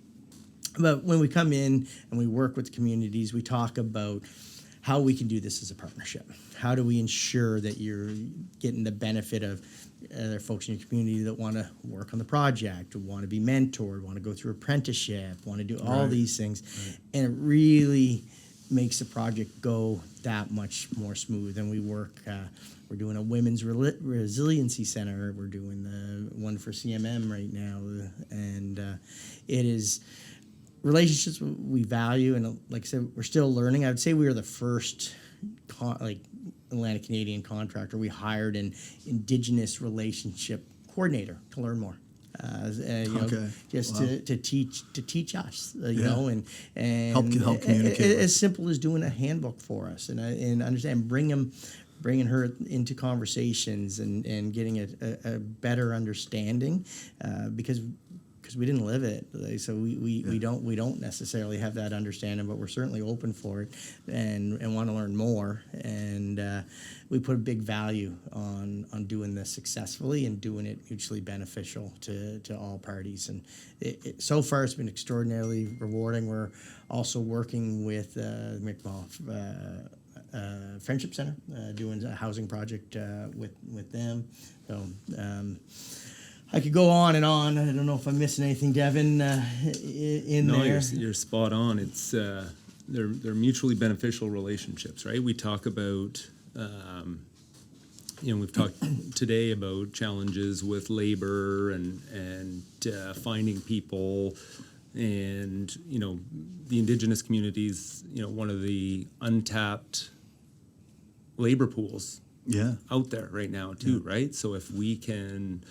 when we come in and we work with the communities, we talk about how we can do this as a partnership. How do we ensure that you're getting the benefit of there are folks in your community that want to work on the project, want to be mentored, want to go through apprenticeship, want to do all these things. And it really makes the project go that much more smooth. And we work, we're doing a women's resiliency center. We're doing the one for CMM right now. And it is relationships we value. And like I said, we're still learning. I would say we are the first Atlantic Canadian contractor. We hired an Indigenous relationship coordinator to learn more. To teach us, and help communicate. As simple as doing a handbook for us, and understand, bringing her into conversations and getting a better understanding, because we didn't live it, so we don't necessarily have that understanding, but we're certainly open for it and want to learn more, and we put a big value on doing this successfully and doing it mutually beneficial to all parties, and so far it's been extraordinarily rewarding. We're also working with Friendship Center, doing a housing project with them, so. I could go on and on. I don't know if I'm missing anything, Devin, in there. No, you're spot on. It's they're mutually beneficial relationships, right? We talk about, we've talked today about challenges with labor and finding people, and the Indigenous communities, one of the untapped labor pools out there right now too, right? So if we can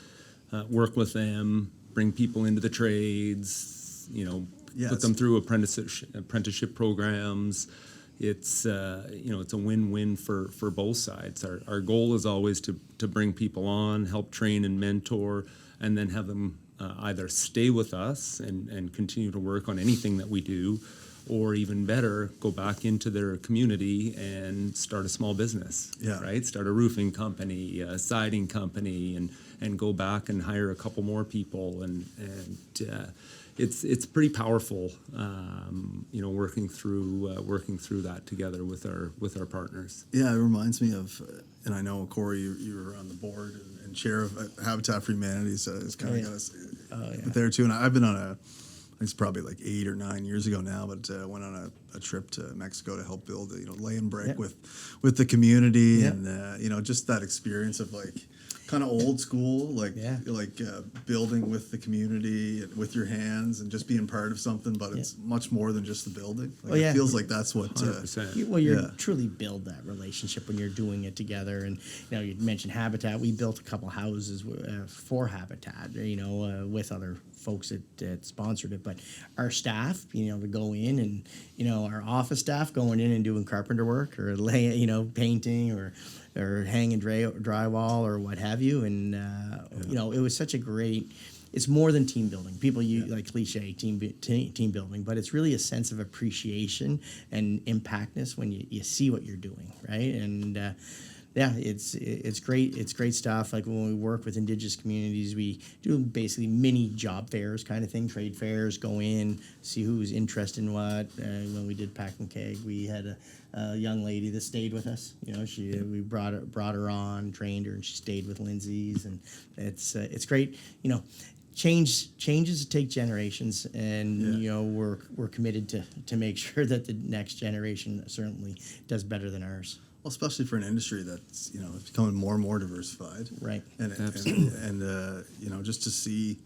work with them, bring people into the trades, put them through apprenticeship programs. It's it's a win-win for both sides. Our goal is always to bring people on, help train and mentor, and then have them either stay with us and continue to work on anything that we do, or even better, go back into their community and start a small business, right? Start a roofing company, a siding company, and go back and hire a couple more people, and it's pretty powerful, working through that together with our partners. Yeah, it reminds me of, and I know Cory, you were on the board and chair of Habitat for Humanity, so it's kind of got us there too. And I've been on it's probably like 8 or 9 years ago now, but went on a trip to Mexico to help build, lay and brick with the community, and just that experience of kind of old school, building with the community and with your hands and just being part of something, but it's much more than just the building. It feels like that's what. 100%. You truly build that relationship when you're doing it together. And you mentioned Habitat. We built a couple houses for Habitat, with other folks that sponsored it. But our staff, to go in and our office staff going in and doing carpenter work or painting or hanging drywall or what have you, and it was such a great. It's more than team building. People like cliche team building, but it's really a sense of appreciation and impactness when you see what you're doing, right? And it's great. It's great stuff. Like when we work with Indigenous communities, we do basically mini job fairs kind of thing, trade fairs, go in, see who's interested in what. When we did Pack and Keg, we had a young lady that stayed with us. We brought her on, trained her, and she stayed with Lindsay's, and it's great. Changes take generations, and we're committed to make sure that the next generation certainly does better than ours. Well, especially for an industry that's it's becoming more and more diversified, right? And just to see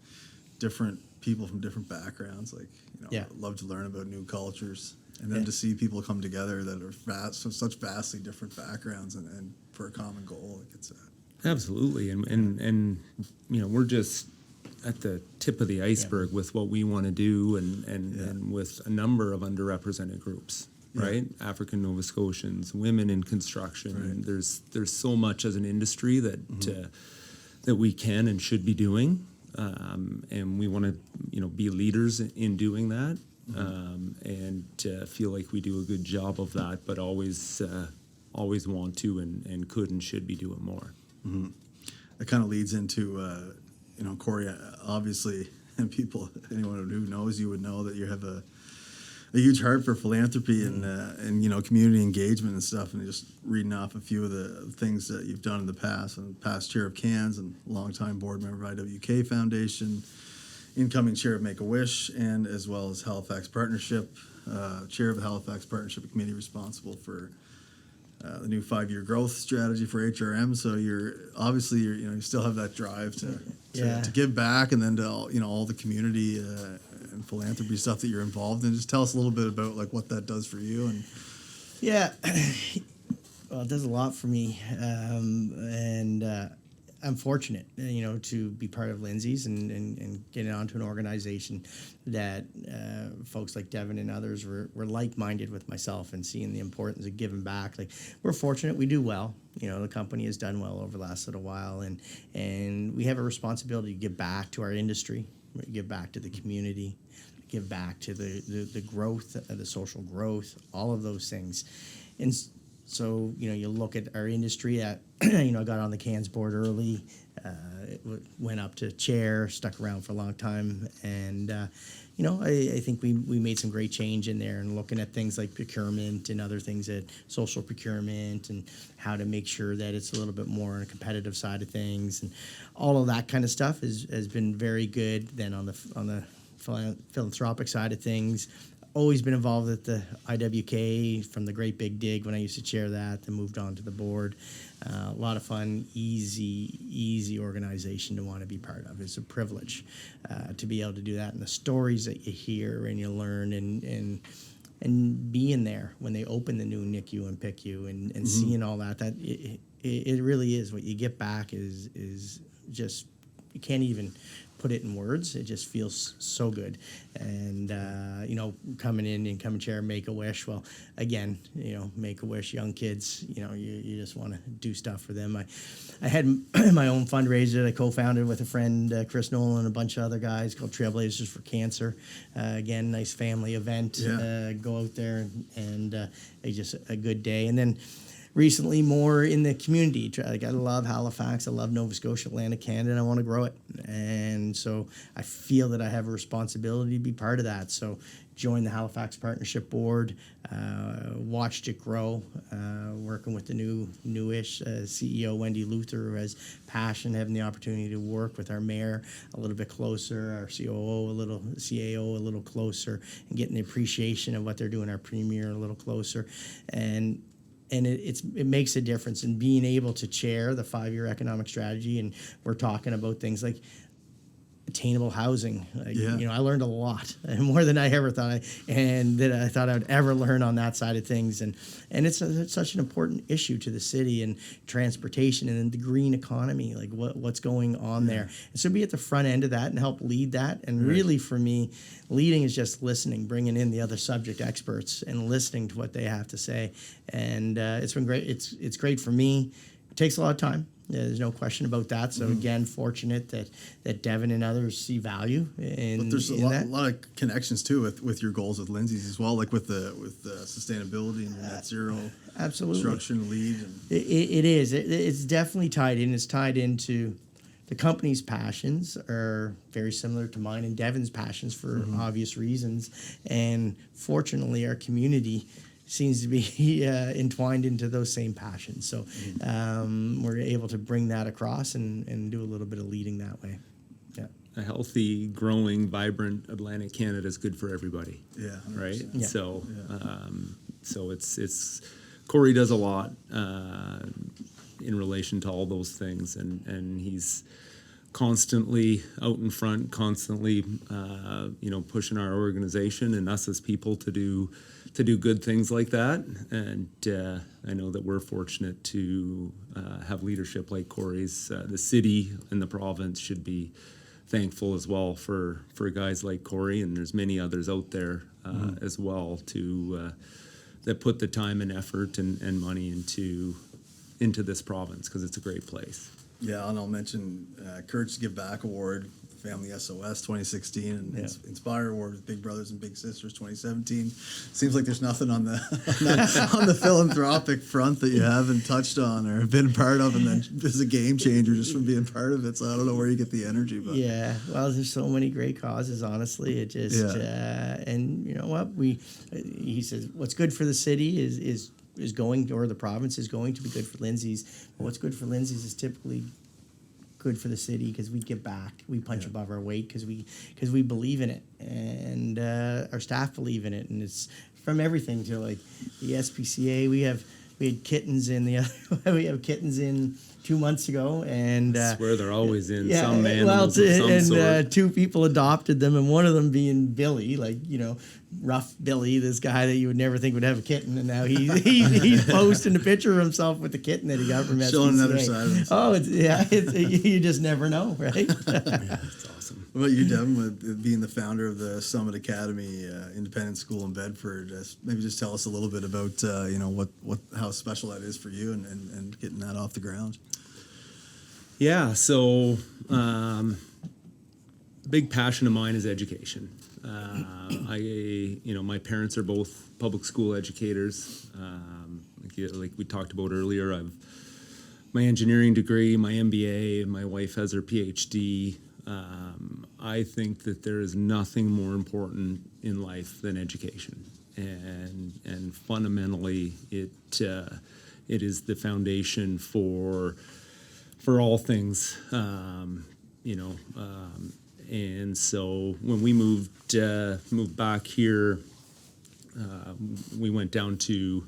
different people from different backgrounds. Like, Yeah. love to learn about new cultures, and then Yeah. to see people come together that are such vastly different backgrounds and for a common goal. Like it's Absolutely, and we're just at the tip of the iceberg with what we want to do, and with a number of underrepresented groups, right? African Nova Scotians, women in construction. Right. There's so much as an industry that that we can and should be doing, and we want to be leaders in doing that, and feel like we do a good job of that, but always want to and could and should be doing more. That kind of leads into Cory, obviously, and anyone who knows you would know that you have a huge heart for philanthropy and community engagement and stuff. And just reading off a few of the things that you've done in the past, and past chair of CANS and longtime board member of IWK Foundation, incoming chair of Make-A-Wish, and as well as Halifax Partnership, chair of the Halifax Partnership Committee, responsible for the new 5-year growth strategy for HRM. So you still have that drive to give back, and then to all the community and philanthropy stuff that you're involved in. Just tell us a little bit about like what that does for you. And well, it does a lot for me, and I'm fortunate, to be part of Lindsay's and get onto an organization that folks like Devin and others were like-minded with myself, and seeing the importance of giving back. Like, we're fortunate, we do well. The company has done well over the last little while, and we have a responsibility to give back to our industry, give back to the community, give back to the growth, the social growth, all of those things. And so, you look at our industry I got on the CANS board early, went up to chair, stuck around for a long time. And, I think we made some great change in there, and looking at things like procurement and other things, that social procurement, and how to make sure that it's a little bit more on a competitive side of things, and all of that kind of stuff has been very good. Then on the philanthropic side of things, always been involved with the IWK from the Great Big Dig when I used to chair that, then moved on to the board. A lot of fun, easy organization to want to be part of. It's a privilege to be able to do that, and the stories that you hear and you learn, and being there when they open the new NICU and PICU, and seeing all that it really is what you get back is just, you can't even put it in words. It just feels so good. And coming in and coming chair Make-A-Wish, well, again, Make-A-Wish, young kids, you just want to do stuff for them. I had my own fundraiser that I co-founded with a friend, Chris Nolan, and a bunch of other guys, called Trailblazers for Cancer. Again, nice family event. Go out there and just a good day. And then recently, more in the community. Like, I love Halifax, I love Nova Scotia, Atlantic Canada, and I want to grow it. And so I feel that I have a responsibility to be part of that. So joined the Halifax Partnership Board, watched it grow, working with the newish CEO, Wendy Luther, who has passion, having the opportunity to work with our mayor a little bit closer, our CAO a little closer, and getting the appreciation of what they're doing, our premier a little closer. And it makes a difference in being able to chair the 5-year economic strategy, and we're talking about things like attainable housing. I learned a lot, more than I ever thought I thought I'd ever learn on that side of things, and it's such an important issue to the city, and transportation, and then the green economy, like what's going on there. And so be at the front end of that and help lead that. And really, for me, leading is just listening, bringing in the other subject experts and listening to what they have to say. And it's been great. It's great for me. It takes a lot of time. There's no question about that. So again, fortunate that Devin and others see value in. But there's a lot of connections too with your goals with Lindsay's as well, like with the sustainability and net zero. Absolutely. Construction lead. It is. It's definitely tied in. It's tied into the company's passions are very similar to mine and Devin's passions for obvious reasons, and fortunately, our community seems to be entwined into those same passions. So we're able to bring that across and do a little bit of leading that way. Yeah. A healthy, growing, vibrant Atlantic Canada is good for everybody. Yeah. 100%. Right. Yeah. So, so it's Cory does a lot in relation to all those things, and he's constantly out in front, constantly pushing our organization and us as people to do good things like that. And I know that we're fortunate to have leadership like Cory's. The city and the province should be thankful as well for guys like Cory, and there's many others out there as well that put the time and effort and money into this province, because it's a great place. Yeah, and I'll mention Courage to Give Back Award, Family SOS 2016, and Inspire Award, Big Brothers and Big Sisters 2017. Seems like there's nothing on the philanthropic front that you haven't touched on or been part of, and then it's a game changer just from being part of it. So I don't know where you get the energy, but yeah, well, there's so many great causes. Honestly, it just and you know what he says, what's good for the city is going, or the province is going to be good for Lindsay's. But what's good for Lindsay's is typically good for the city, because we give back, we punch above our weight, because we believe in it, and our staff believe in it, and it's from everything to like the SPCA. We had kittens in we have kittens in 2 months ago, and I swear they're always in some animals of some sort. Two people adopted them, and one of them being Billy, rough Billy, this guy that you would never think would have a kitten, and now he's posting a picture of himself with the kitten that he got from SPCA. Showing another side of himself. You just never know, right? That's awesome. What about you, Devin, with being the founder of the Summit Academy Independent School in Bedford? Maybe just tell us a little bit about how special that is for you and getting that off the ground. Yeah, so big passion of mine is education. My parents are both public school educators. Like we talked about earlier, I've my engineering degree, my MBA, my wife has her PhD. I think that there is nothing more important in life than education, and fundamentally, it is the foundation for all things, and so when we moved back here, we went down to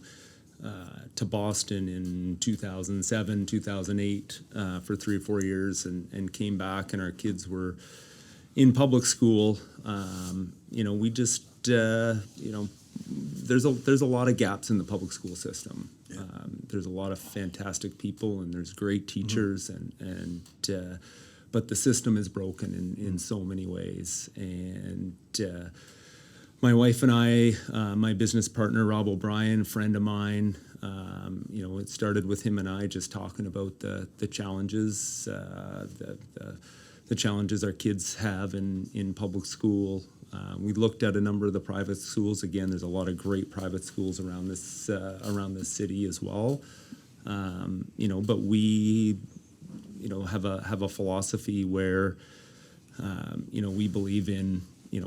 Boston in 2007, 2008 for 3 or 4 years, and came back, and our kids were in public school. We just there's a lot of gaps in the public school system. Yeah. There's a lot of fantastic people, and there's great teachers, but the system is broken in so many ways. And my wife and I, my business partner Rob O'Brien, friend of mine, it started with him and I just talking about the challenges, the challenges our kids have in public school. We looked at a number of the private schools. Again, there's a lot of great private schools around this city as well. But we, have a philosophy where, we believe in,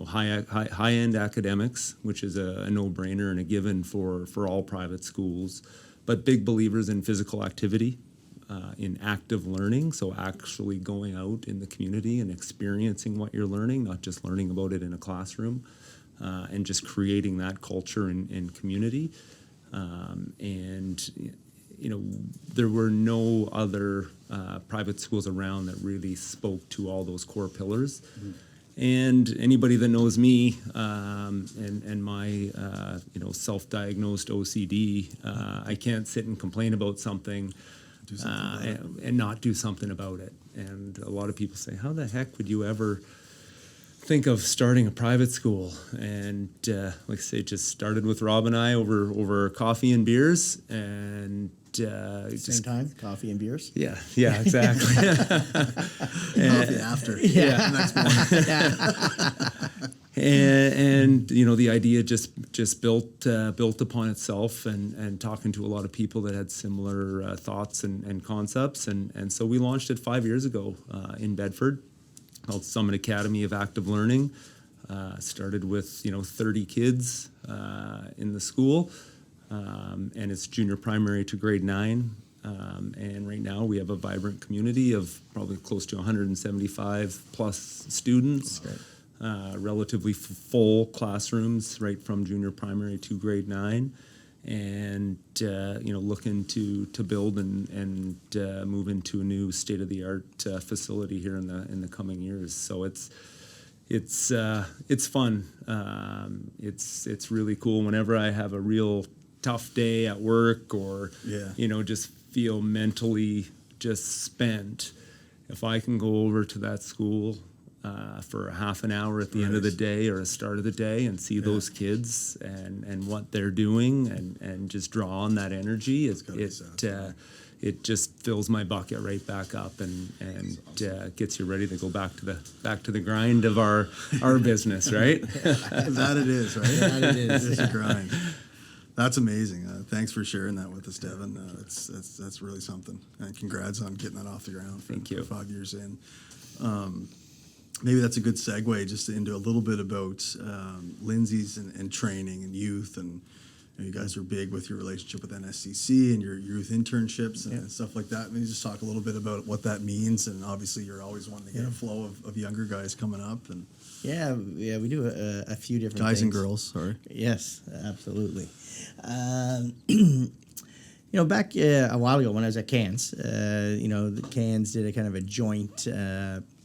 high-end academics, which is a no-brainer and a given for all private schools, but big believers in physical activity, in active learning, so actually going out in the community and experiencing what you're learning, not just learning about it in a classroom, and just creating that culture and community. There were no other private schools around that really spoke to all those core pillars. Mm-hmm. And anybody that knows me and my self-diagnosed OCD, I can't sit and complain about something and not do something about it. And a lot of people say, how the heck would you ever think of starting a private school? And like I say, it just started with Rob and I over coffee and beers, and same time, coffee and beers. Yeah, exactly. Coffee after. Yeah. Next morning. And the idea just built upon itself, and talking to a lot of people that had similar thoughts and concepts, and so we launched it 5 years ago in Bedford, called Summit Academy of Active Learning. Started with 30 kids in the school, and it's junior primary to grade 9. And right now we have a vibrant community of probably close to 175 plus students. Relatively full classrooms right from junior primary to grade 9, and looking to build and move into a new state-of-the-art facility here in the coming years. So it's fun. It's really cool. Whenever I have a real tough day at work, or just feel mentally just spent, if I can go over to that school for a half an hour at the end of the day or a start of the day and see those kids and what they're doing and just draw on that energy, it just fills my bucket right back up and gets you ready to go back to the grind of our business, right? That it is, right? That it is. It's a grind. That's amazing. Thanks for sharing that with us, Devin. That's really something. And congrats on getting that off the ground. Thank you. 5 years in. Maybe that's a good segue just into a little bit about Lindsay's and training and youth. And you guys are big with your relationship with NSCC and your youth internships and stuff like that. Maybe just talk a little bit about what that means. And obviously, you're always wanting to get a flow of younger guys coming up. And Yeah, we do a few different guys things. and girls, sorry. Yes, absolutely. Back a while ago when I was at CANS, the CANS did a kind of a joint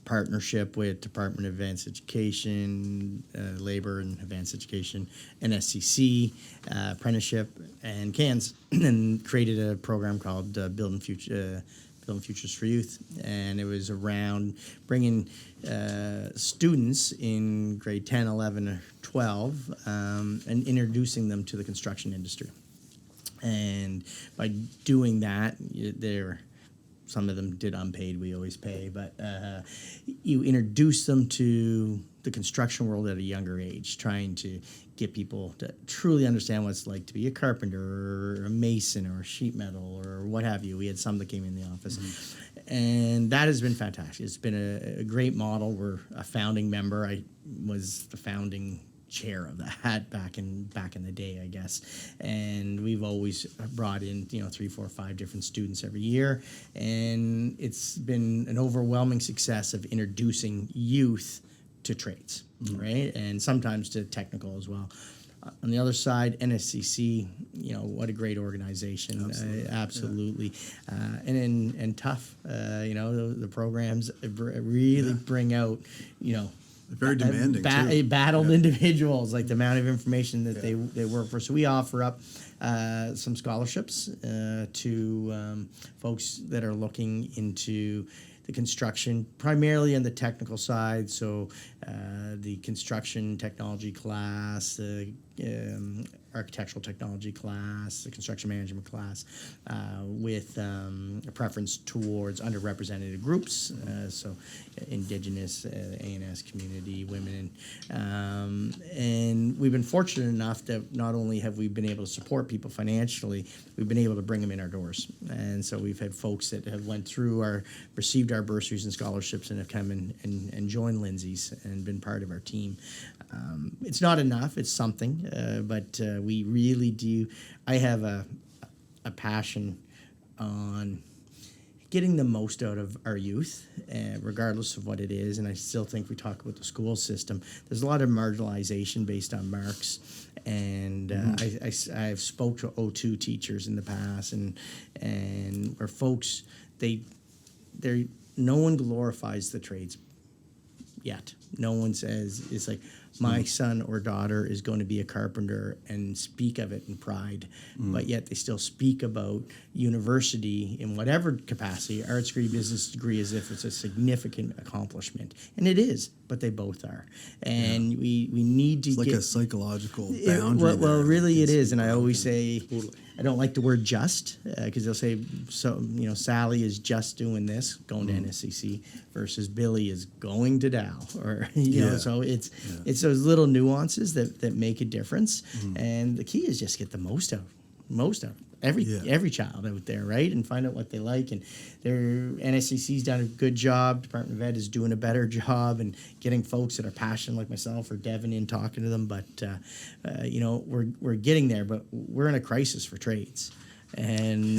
partnership with Department of Advanced Education, Labor and Advanced Education, NSCC, apprenticeship, and CANS, and created a program called Building Futures for Youth, and it was around bringing students in grade 10, 11, or 12 and introducing them to the construction industry. And by doing that, some of them did unpaid, we always pay, but you introduce them to the construction world at a younger age, trying to get people to truly understand what it's like to be a carpenter or a mason or a sheet metal or what have you. We had some that came in the office. And that has been fantastic. It's been a great model. We're a founding member. I was the founding chair of that back in the day, I guess. And we've always brought in 3, 4, 5 different students every year, and it's been an overwhelming success of introducing youth to trades, right? And sometimes to technical as well. On the other side, NSCC, what a great organization. Absolutely. And tough. The programs really bring out, very demanding, too. battled individuals, like the amount of information that they work for. So we offer up some scholarships to folks that are looking into the construction, primarily on the technical side. So the construction technology class, the architectural technology class, the construction management class, with a preference towards underrepresented groups, so Indigenous, A&S community, women. And we've been fortunate enough that not only have we been able to support people financially, we've been able to bring them in our doors. And so we've had folks that have received our bursaries and scholarships and have come in and joined Lindsay's and been part of our team. It's not enough, it's something, but we really do. I have a passion on getting the most out of our youth, regardless of what it is. And I still think we talk about the school system. There's a lot of marginalization based on marks. And I've spoke to O2 teachers in the past, and where folks, no one glorifies the trades yet. No one says, it's like, my son or daughter is going to be a carpenter and speak of it in pride, but yet they still speak about university in whatever capacity, arts degree, business degree, as if it's a significant accomplishment. And it is, but they both are. And we need to it's like get... a psychological boundary. Well, really it is. And I always say, I don't like the word just, because they'll say, Sally is just doing this, going to NSCC, versus Billy is going to Dow, or so it's those little nuances that make a difference, and the key is just get the most out every child out there, right, and find out what they like. And NSCC's done a good job. Department of Ed is doing a better job, and getting folks that are passionate like myself or Devin in talking to them. But we're getting there, but we're in a crisis for trades. And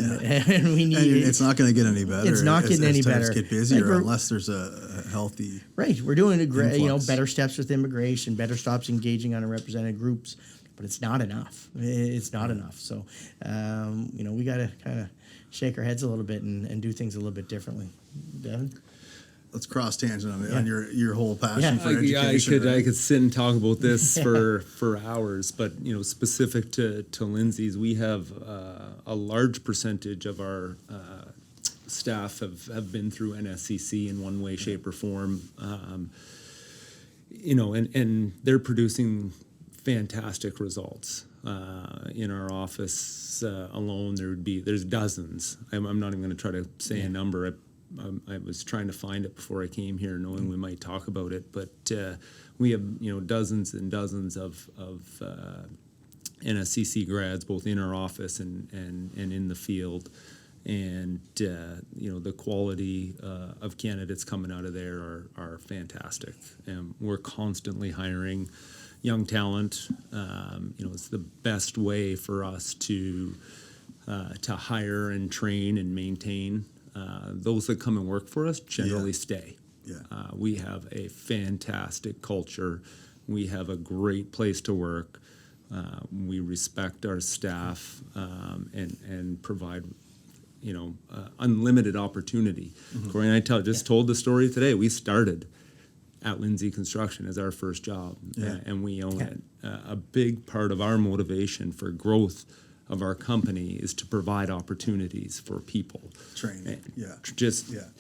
we need. And it's not going to get any better. It's not getting any better. As times get busier, unless there's a healthy. Right, we're doing influx. better steps with immigration, better stops engaging underrepresented groups. but it's not enough. It's not enough. So, we got to kind of shake our heads a little bit and do things a little bit differently. Devin? Let's cross tangent on your whole passion for Yeah, education. I could sit and talk about this for hours, but specific to Lindsay's, we have a large percentage of our staff have been through NSCC in one way, shape, or form. And they're producing fantastic results. In our office alone, there's dozens. I'm not even going to try to say a number. I was trying to find it before I came here, knowing we might talk about it. But we have dozens and dozens of NSCC grads, both in our office and in the field. And the quality of candidates coming out of there are fantastic. And we're constantly hiring young talent. It's the best way for us to hire and train and maintain. Those that come and work for us generally stay. Yeah. We have a fantastic culture. We have a great place to work. We respect our staff and provide unlimited opportunity. Cory and I told the story today. We started at Lindsay Construction as our first job, and we own it. A big part of our motivation for growth of our company is to provide opportunities for people. Training,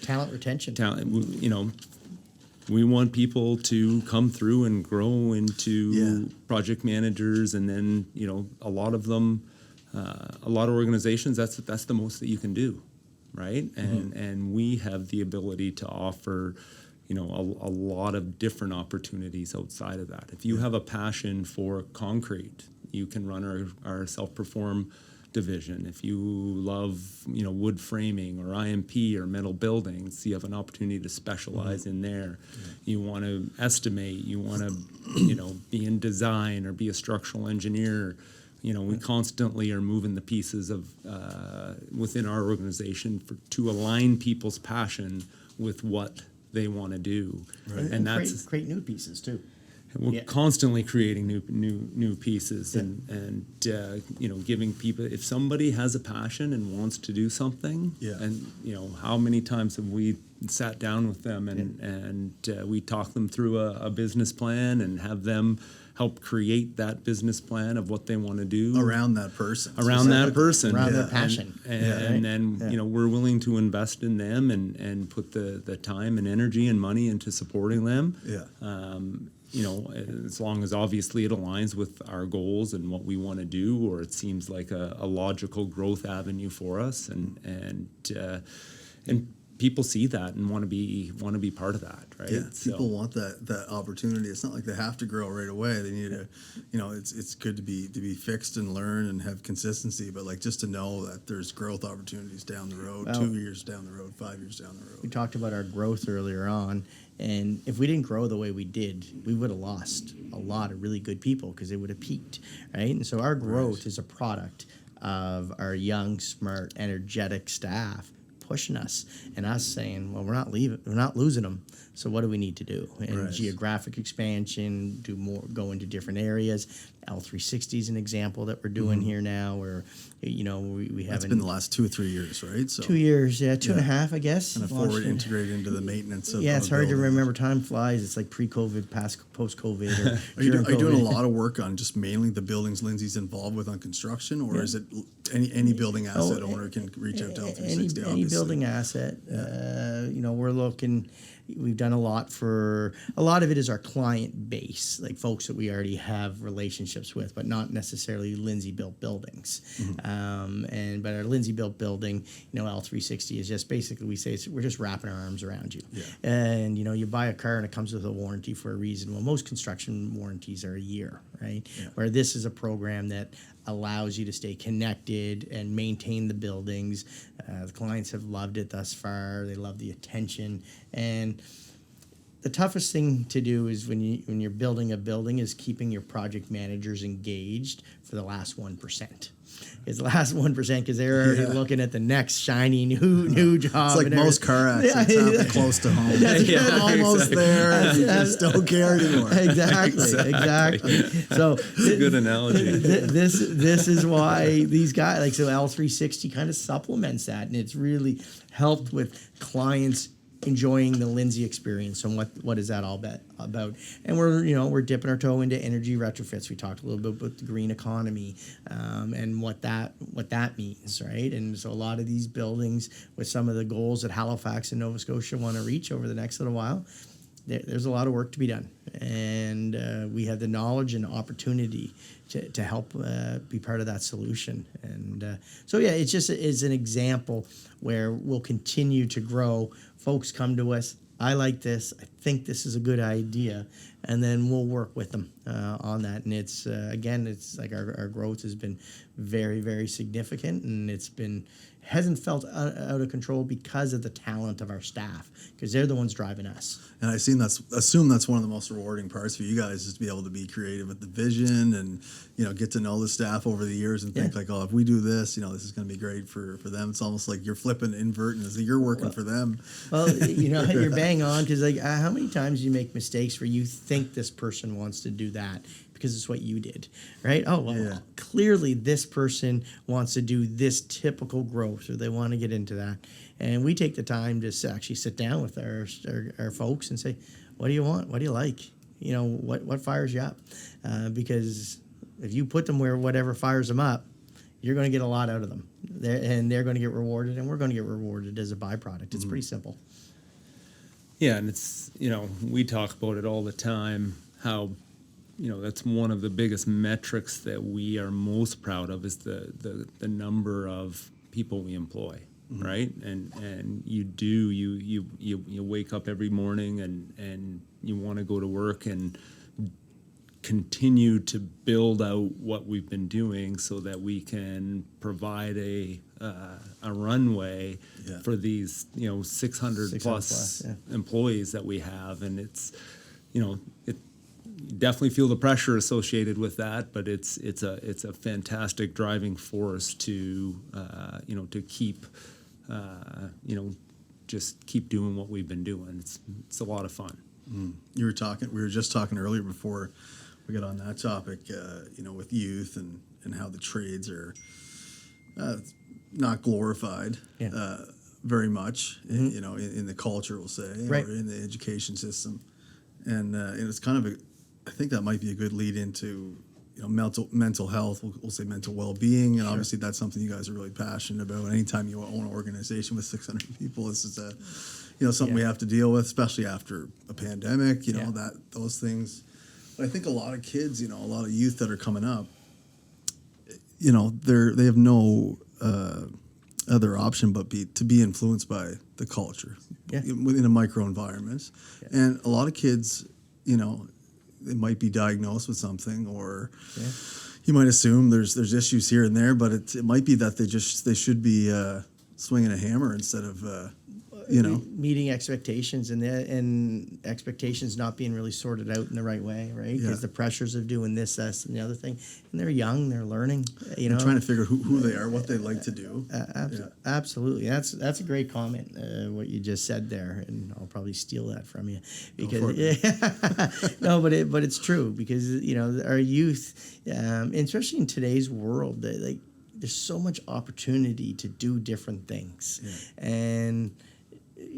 Talent retention. We want people to come through and grow into project managers, and then a lot of them, a lot of organizations, that's the most that you can do, right? And we have the ability to offer a lot of different opportunities outside of that. If you have a passion for concrete, you can run our self-perform division. If you love wood framing or IMP or metal buildings, you have an opportunity to specialize in there. You want to estimate, you want to be in design or be a structural engineer. We constantly are moving the pieces of within our organization to align people's passion with what they want to do, and that's create new pieces too. We're constantly creating new pieces, and giving people. If somebody has a passion and wants to do something, and how many times have we sat down with them and we talk them through a business plan and have them help create that business plan of what they want to do around that person, around their passion, and then we're willing to invest in them and put the time and energy and money into supporting them. As long as obviously it aligns with our goals and what we want to do, or it seems like a logical growth avenue for us, and people see that and want to be part of that, right? Yeah, people want that opportunity. It's not like they have to grow right away. They need to, it's good to be fixed and learn and have consistency, but just to know that there's growth opportunities down the road, 2 years down the road, 5 years down the road. We talked about our growth earlier on, and if we didn't grow the way we did, we would have lost a lot of really good people because they would have peaked, right? And so our growth is a product of our young, smart, energetic staff pushing us and us saying, well, we're not losing them. So what do we need to do? And geographic expansion, do more, go into different areas. L360 is an example that we're doing here now, where we have. It's been the last 2 or 3 years, right? So 2 years, 2.5, I guess. And forward integrated into the maintenance of. It's hard to remember. Time flies. It's like pre-COVID, post-COVID. Are you doing a lot of work on just mainly the buildings Lindsay's involved with on construction, or is it any building asset owner can reach out to L360? Any building asset. We're looking. We've done a lot of it is our client base, like folks that we already have relationships with, but not necessarily Lindsay built buildings. But our Lindsay built building, L360 is just basically, we say we're just wrapping our arms around you. And you buy a car and it comes with a warranty for a reason. Well, most construction warranties are a year, right? Where this is a program that allows you to stay connected and maintain the buildings. The clients have loved it thus far. They love the attention, and the toughest thing to do is when you're building a building is keeping your project managers engaged for the last 1%. It's the last 1% because they're already looking at the next shiny new job. It's like and most car accidents happen close to home. They're almost there, and you just don't care anymore. Exactly. So It's a good analogy. This is why these guys like so L360 kind of supplements that, and it's really helped with clients enjoying the Lindsay experience. And what is that all about? And we're dipping our toe into energy retrofits. We talked a little bit about the green economy and what that means, right? And so a lot of these buildings with some of the goals that Halifax and Nova Scotia want to reach over the next little while, there's a lot of work to be done, and we have the knowledge and opportunity to help be part of that solution. And so it's an example where we'll continue to grow. Folks come to us, I like this, I think this is a good idea, and then we'll work with them on that. And it's it's like our growth has been very, very significant, and hasn't felt out of control because of the talent of our staff, because they're the ones driving us. And I assume that's one of the most rewarding parts for you guys, is to be able to be creative with the vision and, get to know the staff over the years and think like, oh, if we do this, this is going to be great for them. It's almost like you're flipping invert and you're working for them. Well, you're bang on, because how many times you make mistakes where you think this person wants to do that because it's what you did, right? Oh, well, clearly this person wants to do this typical growth, or they want to get into that. And we take the time to actually sit down with our folks and say, what do you want? What do you like? What fires you up? Because if you put them where whatever fires them up, you're going to get a lot out of them. They're going to get rewarded, and we're going to get rewarded as a byproduct. It's pretty simple. Yeah, and it's, we talk about it all the time, how that's one of the biggest metrics that we are most proud of, is the number of people we employ, right? And you wake up every morning and you want to go to work and continue to build out what we've been doing so that we can provide a runway for these 600 plus employees that we have. And it's it definitely feel the pressure associated with that, but it's a fantastic driving force to keep just keep doing what we've been doing. It's a lot of fun. We were just talking earlier before we got on that topic, with youth and how the trades are not glorified very much, in the culture, we'll say, right, or in the education system. And it's kind of I think that might be a good lead into mental health. We'll say mental well-being, and obviously that's something you guys are really passionate about. Anytime you own an organization with 600 people, this is something we have to deal with, especially after a pandemic. Those things. But I think a lot of kids, a lot of youth that are coming up, they have no other option but to be influenced by the culture within a micro environment. And a lot of kids, they might be diagnosed with something, or you might assume there's issues here and there, but it might be that they should be swinging a hammer instead of meeting expectations, and expectations not being really sorted out in the right way, right? Because the pressures of doing this, and the other thing, and they're young, they're learning, They're trying to figure who they are, what they like to do. Absolutely, that's a great comment, what you just said there, and I'll probably steal that from you, because no, but it's true, because our youth, especially in today's world, there's so much opportunity to do different things, and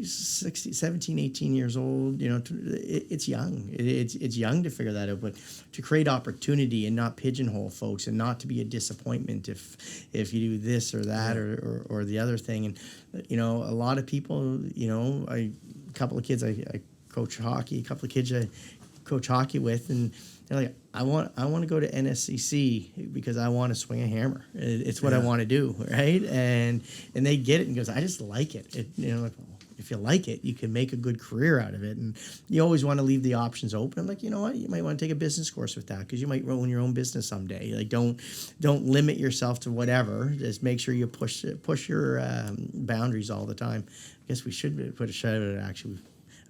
17, 18 years old, it's young. It's young to figure that out, but to create opportunity and not pigeonhole folks, and not to be a disappointment if you do this or that or the other thing. And a lot of people, a couple of kids I coach hockey, a couple of kids I coach hockey with, and they're like, I want to go to NSCC because I want to swing a hammer. It's what I want to do, right? And they get it and goes, I just like it. If you like it, you can make a good career out of it. And you always want to leave the options open. I'm like, you know what? You might want to take a business course with that, because you might own your own business someday. Like, don't limit yourself to whatever. Just make sure you push your boundaries all the time. I guess we should put a shout out, actually.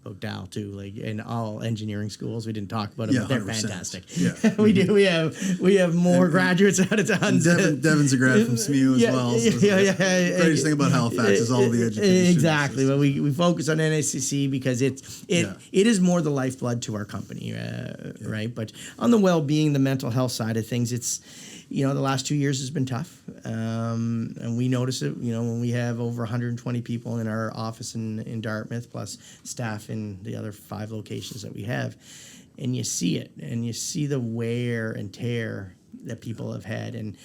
about Dow too. Like in all engineering schools, we didn't talk about them, Yeah, but they're 100%. fantastic. Yeah. we do. We have more graduates out of tons. Devin's a grad from SMU as well. So the greatest thing about Halifax is all the education. Exactly. But we focus on NACC because it is more the lifeblood to our company, right? But on the well-being, the mental health side of things, it's, the last 2 years has been tough. And we notice it, when we have over 120 people in our office in Dartmouth, plus staff in the other 5 locations that we have. And you see it, and you see the wear and tear that people have had and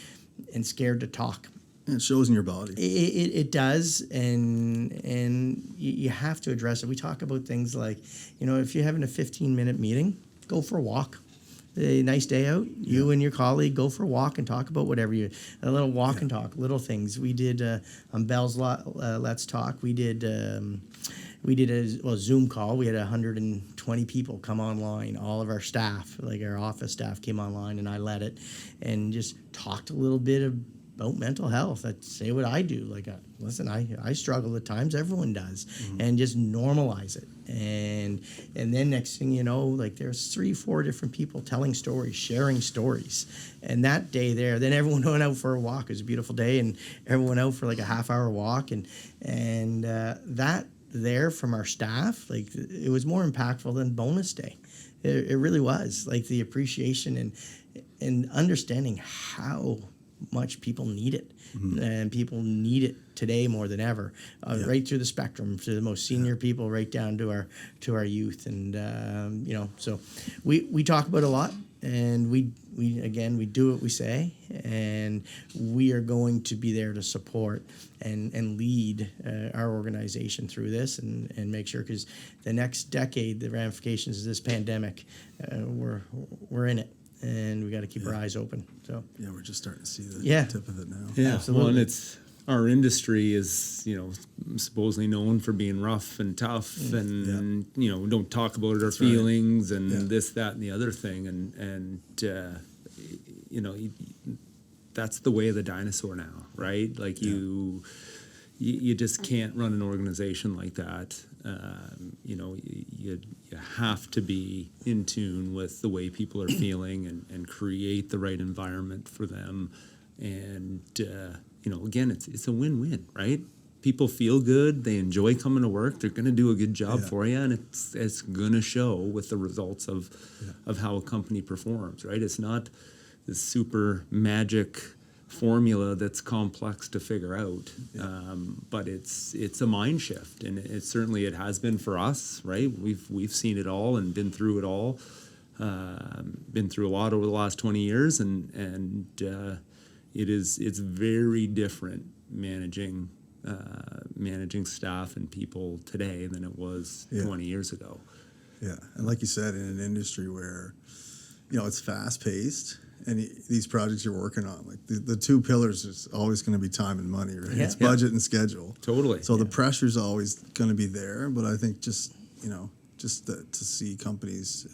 scared to talk. And it shows in your body. It does, and you have to address it. We talk about things like, if you're having a 15-minute meeting, go for a walk. A nice day out, you and your colleague go for a walk and talk about whatever a little walk and talk, little things. We did on Bell's Let's Talk. We did a Zoom call. We had 120 people come online. All of our staff, like our office staff, came online, and I led it, and just talked a little bit about mental health. I'd say what I do. Like, listen, I struggle at times. Everyone does, and just normalize it. And then next thing you know, like there's 3-4 different people telling stories, sharing stories. And that day then everyone went out for a walk. It was a beautiful day, and everyone went out for like a half-hour walk. And that there from our staff, like it was more impactful than bonus day. It really was. Like the appreciation and understanding how much people need it. And people need it today more than ever, right through the spectrum, to the most senior people, right down to our youth. And so we talk about it a lot, and we do what we say, and we are going to be there to support and lead our organization through this, and make sure, because the next decade, the ramifications of this pandemic, we're in it. And we got to keep our eyes open. So we're just starting to see the tip of it now. Yeah, absolutely. Well, and our industry is supposedly known for being rough and tough, and don't talk about our feelings and this, that, and the other thing, and that's the way of the dinosaur now, right? Like you just can't run an organization like that. You have to be in tune with the way people are feeling and create the right environment for them. And, again, it's a win-win, right? People feel good. They enjoy coming to work. They're going to do a good job for you. And it's going to show with the results of how a company performs, right? It's not this super magic formula that's complex to figure out, but it's a mind shift, and it has been for us, right? We've seen it all and been through it all, been through a lot over the last 20 years, and it's very different managing staff and people today than it was 20 years ago. Yeah, and like you said, in an industry where it's fast paced. And these projects you're working on, like the 2 pillars is always going to be time and money, right? It's budget and schedule. Totally. So the pressure's always going to be there, but I think just to see companies,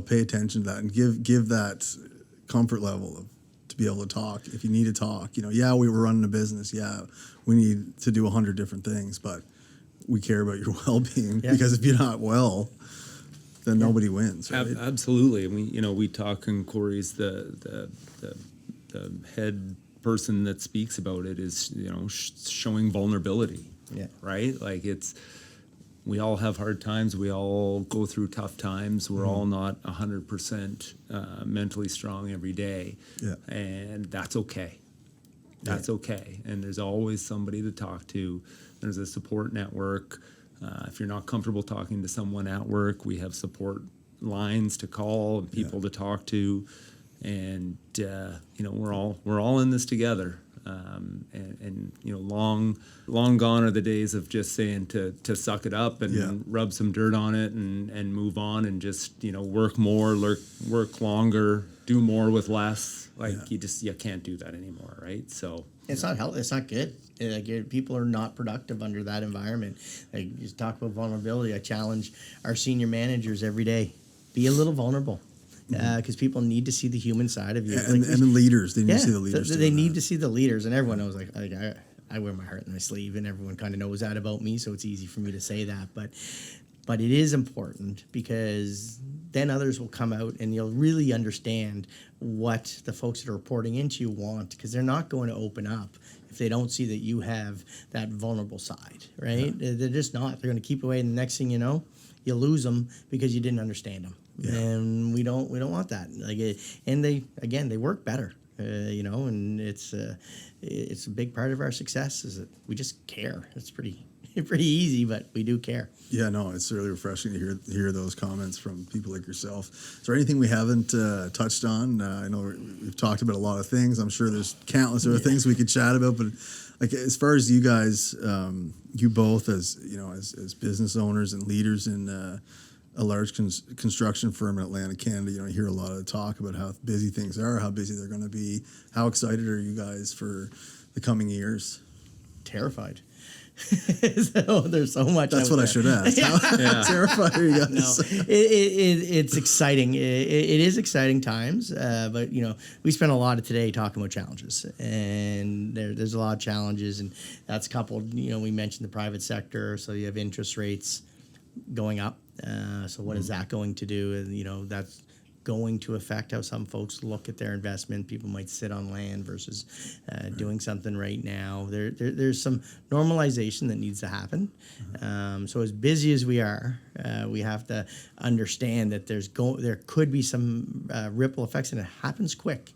pay attention to that and give that comfort level to be able to talk. If you need to talk, we were running a business. Yeah, we need to do 100 different things, but we care about your well-being because if you're not well, then nobody wins. Right? Absolutely. We talk, and Cory's the head person that speaks about it, is showing vulnerability. Yeah. Right. Like we all have hard times. We all go through tough times. We're all not 100% mentally strong every day. Yeah. And that's okay. That's okay. And there's always somebody to talk to. There's a support network. If you're not comfortable talking to someone at work, we have support lines to call and people to talk to, and we're all in this together. And long gone are the days of just saying to suck it up and rub some dirt on it and move on and just work more, work longer, do more with less. Like you can't do that anymore, right? So it's not healthy. It's not good. Like, people are not productive under that environment. Like, you talk about vulnerability. I challenge our senior managers every day: be a little vulnerable, because people need to see the human side of you. And the leaders, they need to see the leaders. They need to see the leaders, and everyone knows. Like I wear my heart on my sleeve, and everyone kind of knows that about me, so it's easy for me to say that. But But it is important because then others will come out and you'll really understand what the folks that are reporting into you want, because they're not going to open up if they don't see that you have that vulnerable side, right? They're just not. They're going to keep away, and the next thing you know, you lose them because you didn't understand them. Yeah. And we don't want that. And they work better, and it's a big part of our success is that we just care. It's pretty easy, but we do care. Yeah, no, it's really refreshing to hear those comments from people like yourself. Is there anything we haven't touched on? I know we've talked about a lot of things. I'm sure there's countless other things we could chat about, but like as far as you guys, you both as business owners and leaders in a large construction firm in Atlantic, Canada, you hear a lot of talk about how busy things are, how busy they're going to be. How excited are you guys for the coming years? Terrified. So there's so much. That's what I should ask. How terrified are you guys? No, it's exciting. It is exciting times, but we spent a lot of today talking about challenges, and there's a lot of challenges, and that's coupled. We mentioned the private sector, so you have interest rates going up. So what is that going to do? And that's going to affect how some folks look at their investment. People might sit on land versus doing something right now. There's some normalization that needs to happen. So as busy as we are, we have to understand that there could be some ripple effects, and it happens quick.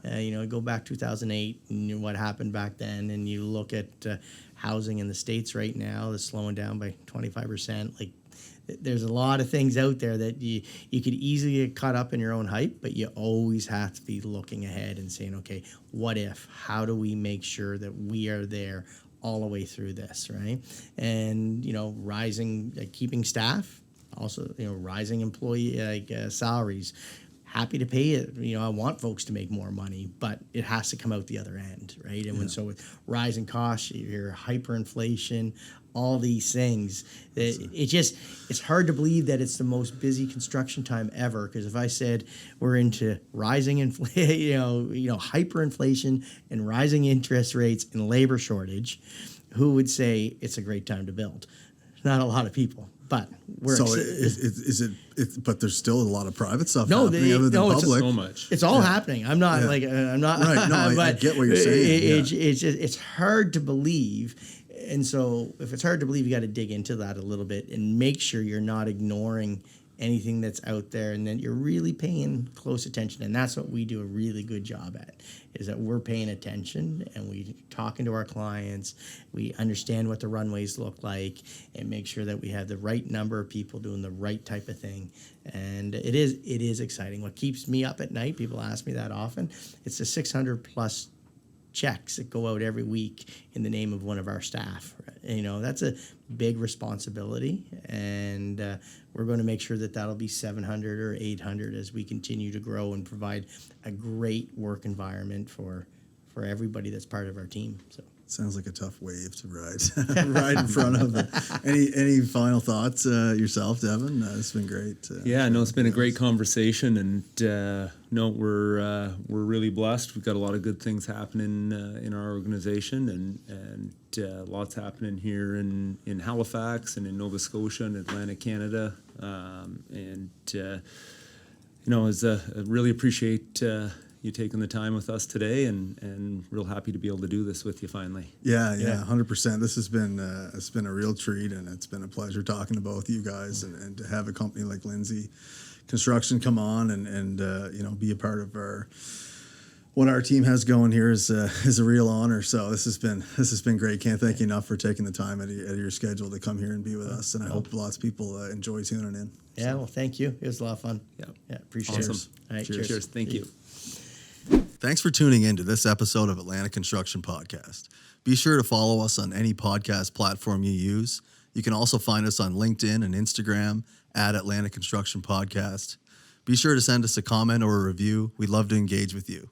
Go back 2008 and what happened back then, and you look at housing in the States right now that's slowing down by 25%. Like, there's a lot of things out there that you could easily get caught up in your own hype, but you always have to be looking ahead and saying, okay, what if? How do we make sure that we are there all the way through this, right? And, rising, keeping staff, also, rising employee salaries. Happy to pay it. I want folks to make more money, but it has to come out the other end, right? And so with rising costs, your hyperinflation, all these things, it's hard to believe that it's the most busy construction time ever. Because if I said we're into rising hyperinflation and rising interest rates and labor shortage, who would say it's a great time to build? Not a lot of people. But but there's still a lot of private stuff happening other than public. So much. It's all happening. I'm not I'm not. Right. No, I get what you're saying. It's hard to believe, and so if it's hard to believe, you got to dig into that a little bit and make sure you're not ignoring anything that's out there, and then you're really paying close attention. And that's what we do a really good job at, is that we're paying attention and we talking to our clients. We understand what the runways look like and make sure that we have the right number of people doing the right type of thing. And it is exciting. What keeps me up at night, people ask me that often, it's the 600 plus checks that go out every week in the name of one of our staff. That's a big responsibility, and we're going to make sure that that'll be 700 or 800 as we continue to grow and provide a great work environment for everybody that's part of our team. So. Sounds like a tough wave to ride in front of. Any final thoughts yourself, Devin? It's been great. It's been a great conversation, and we're really blessed. We've got a lot of good things happening in our organization, and lots happening here in Halifax and in Nova Scotia and Atlantic Canada, I really appreciate you taking the time with us today, and real happy to be able to do this with you finally. Yeah, 100%. This has been it's been a real treat, and it's been a pleasure talking to both of you guys, and to have a company like Lindsay Construction come on and be a part of what our team has going here is a real honor. So this has been great. Can't thank you enough for taking the time out of your schedule to come here and be with us, and I hope lots of people enjoy tuning in. Yeah, well, thank you. It was a lot of fun. Yeah, appreciate it. Awesome. All right, Cheers. Thank you. Thanks for tuning in to this episode of Atlantic Construction Podcast. Be sure to follow us on any podcast platform you use. You can also find us on LinkedIn and Instagram at Atlantic Construction Podcast. Be sure to send us a comment or a review. We'd love to engage with you.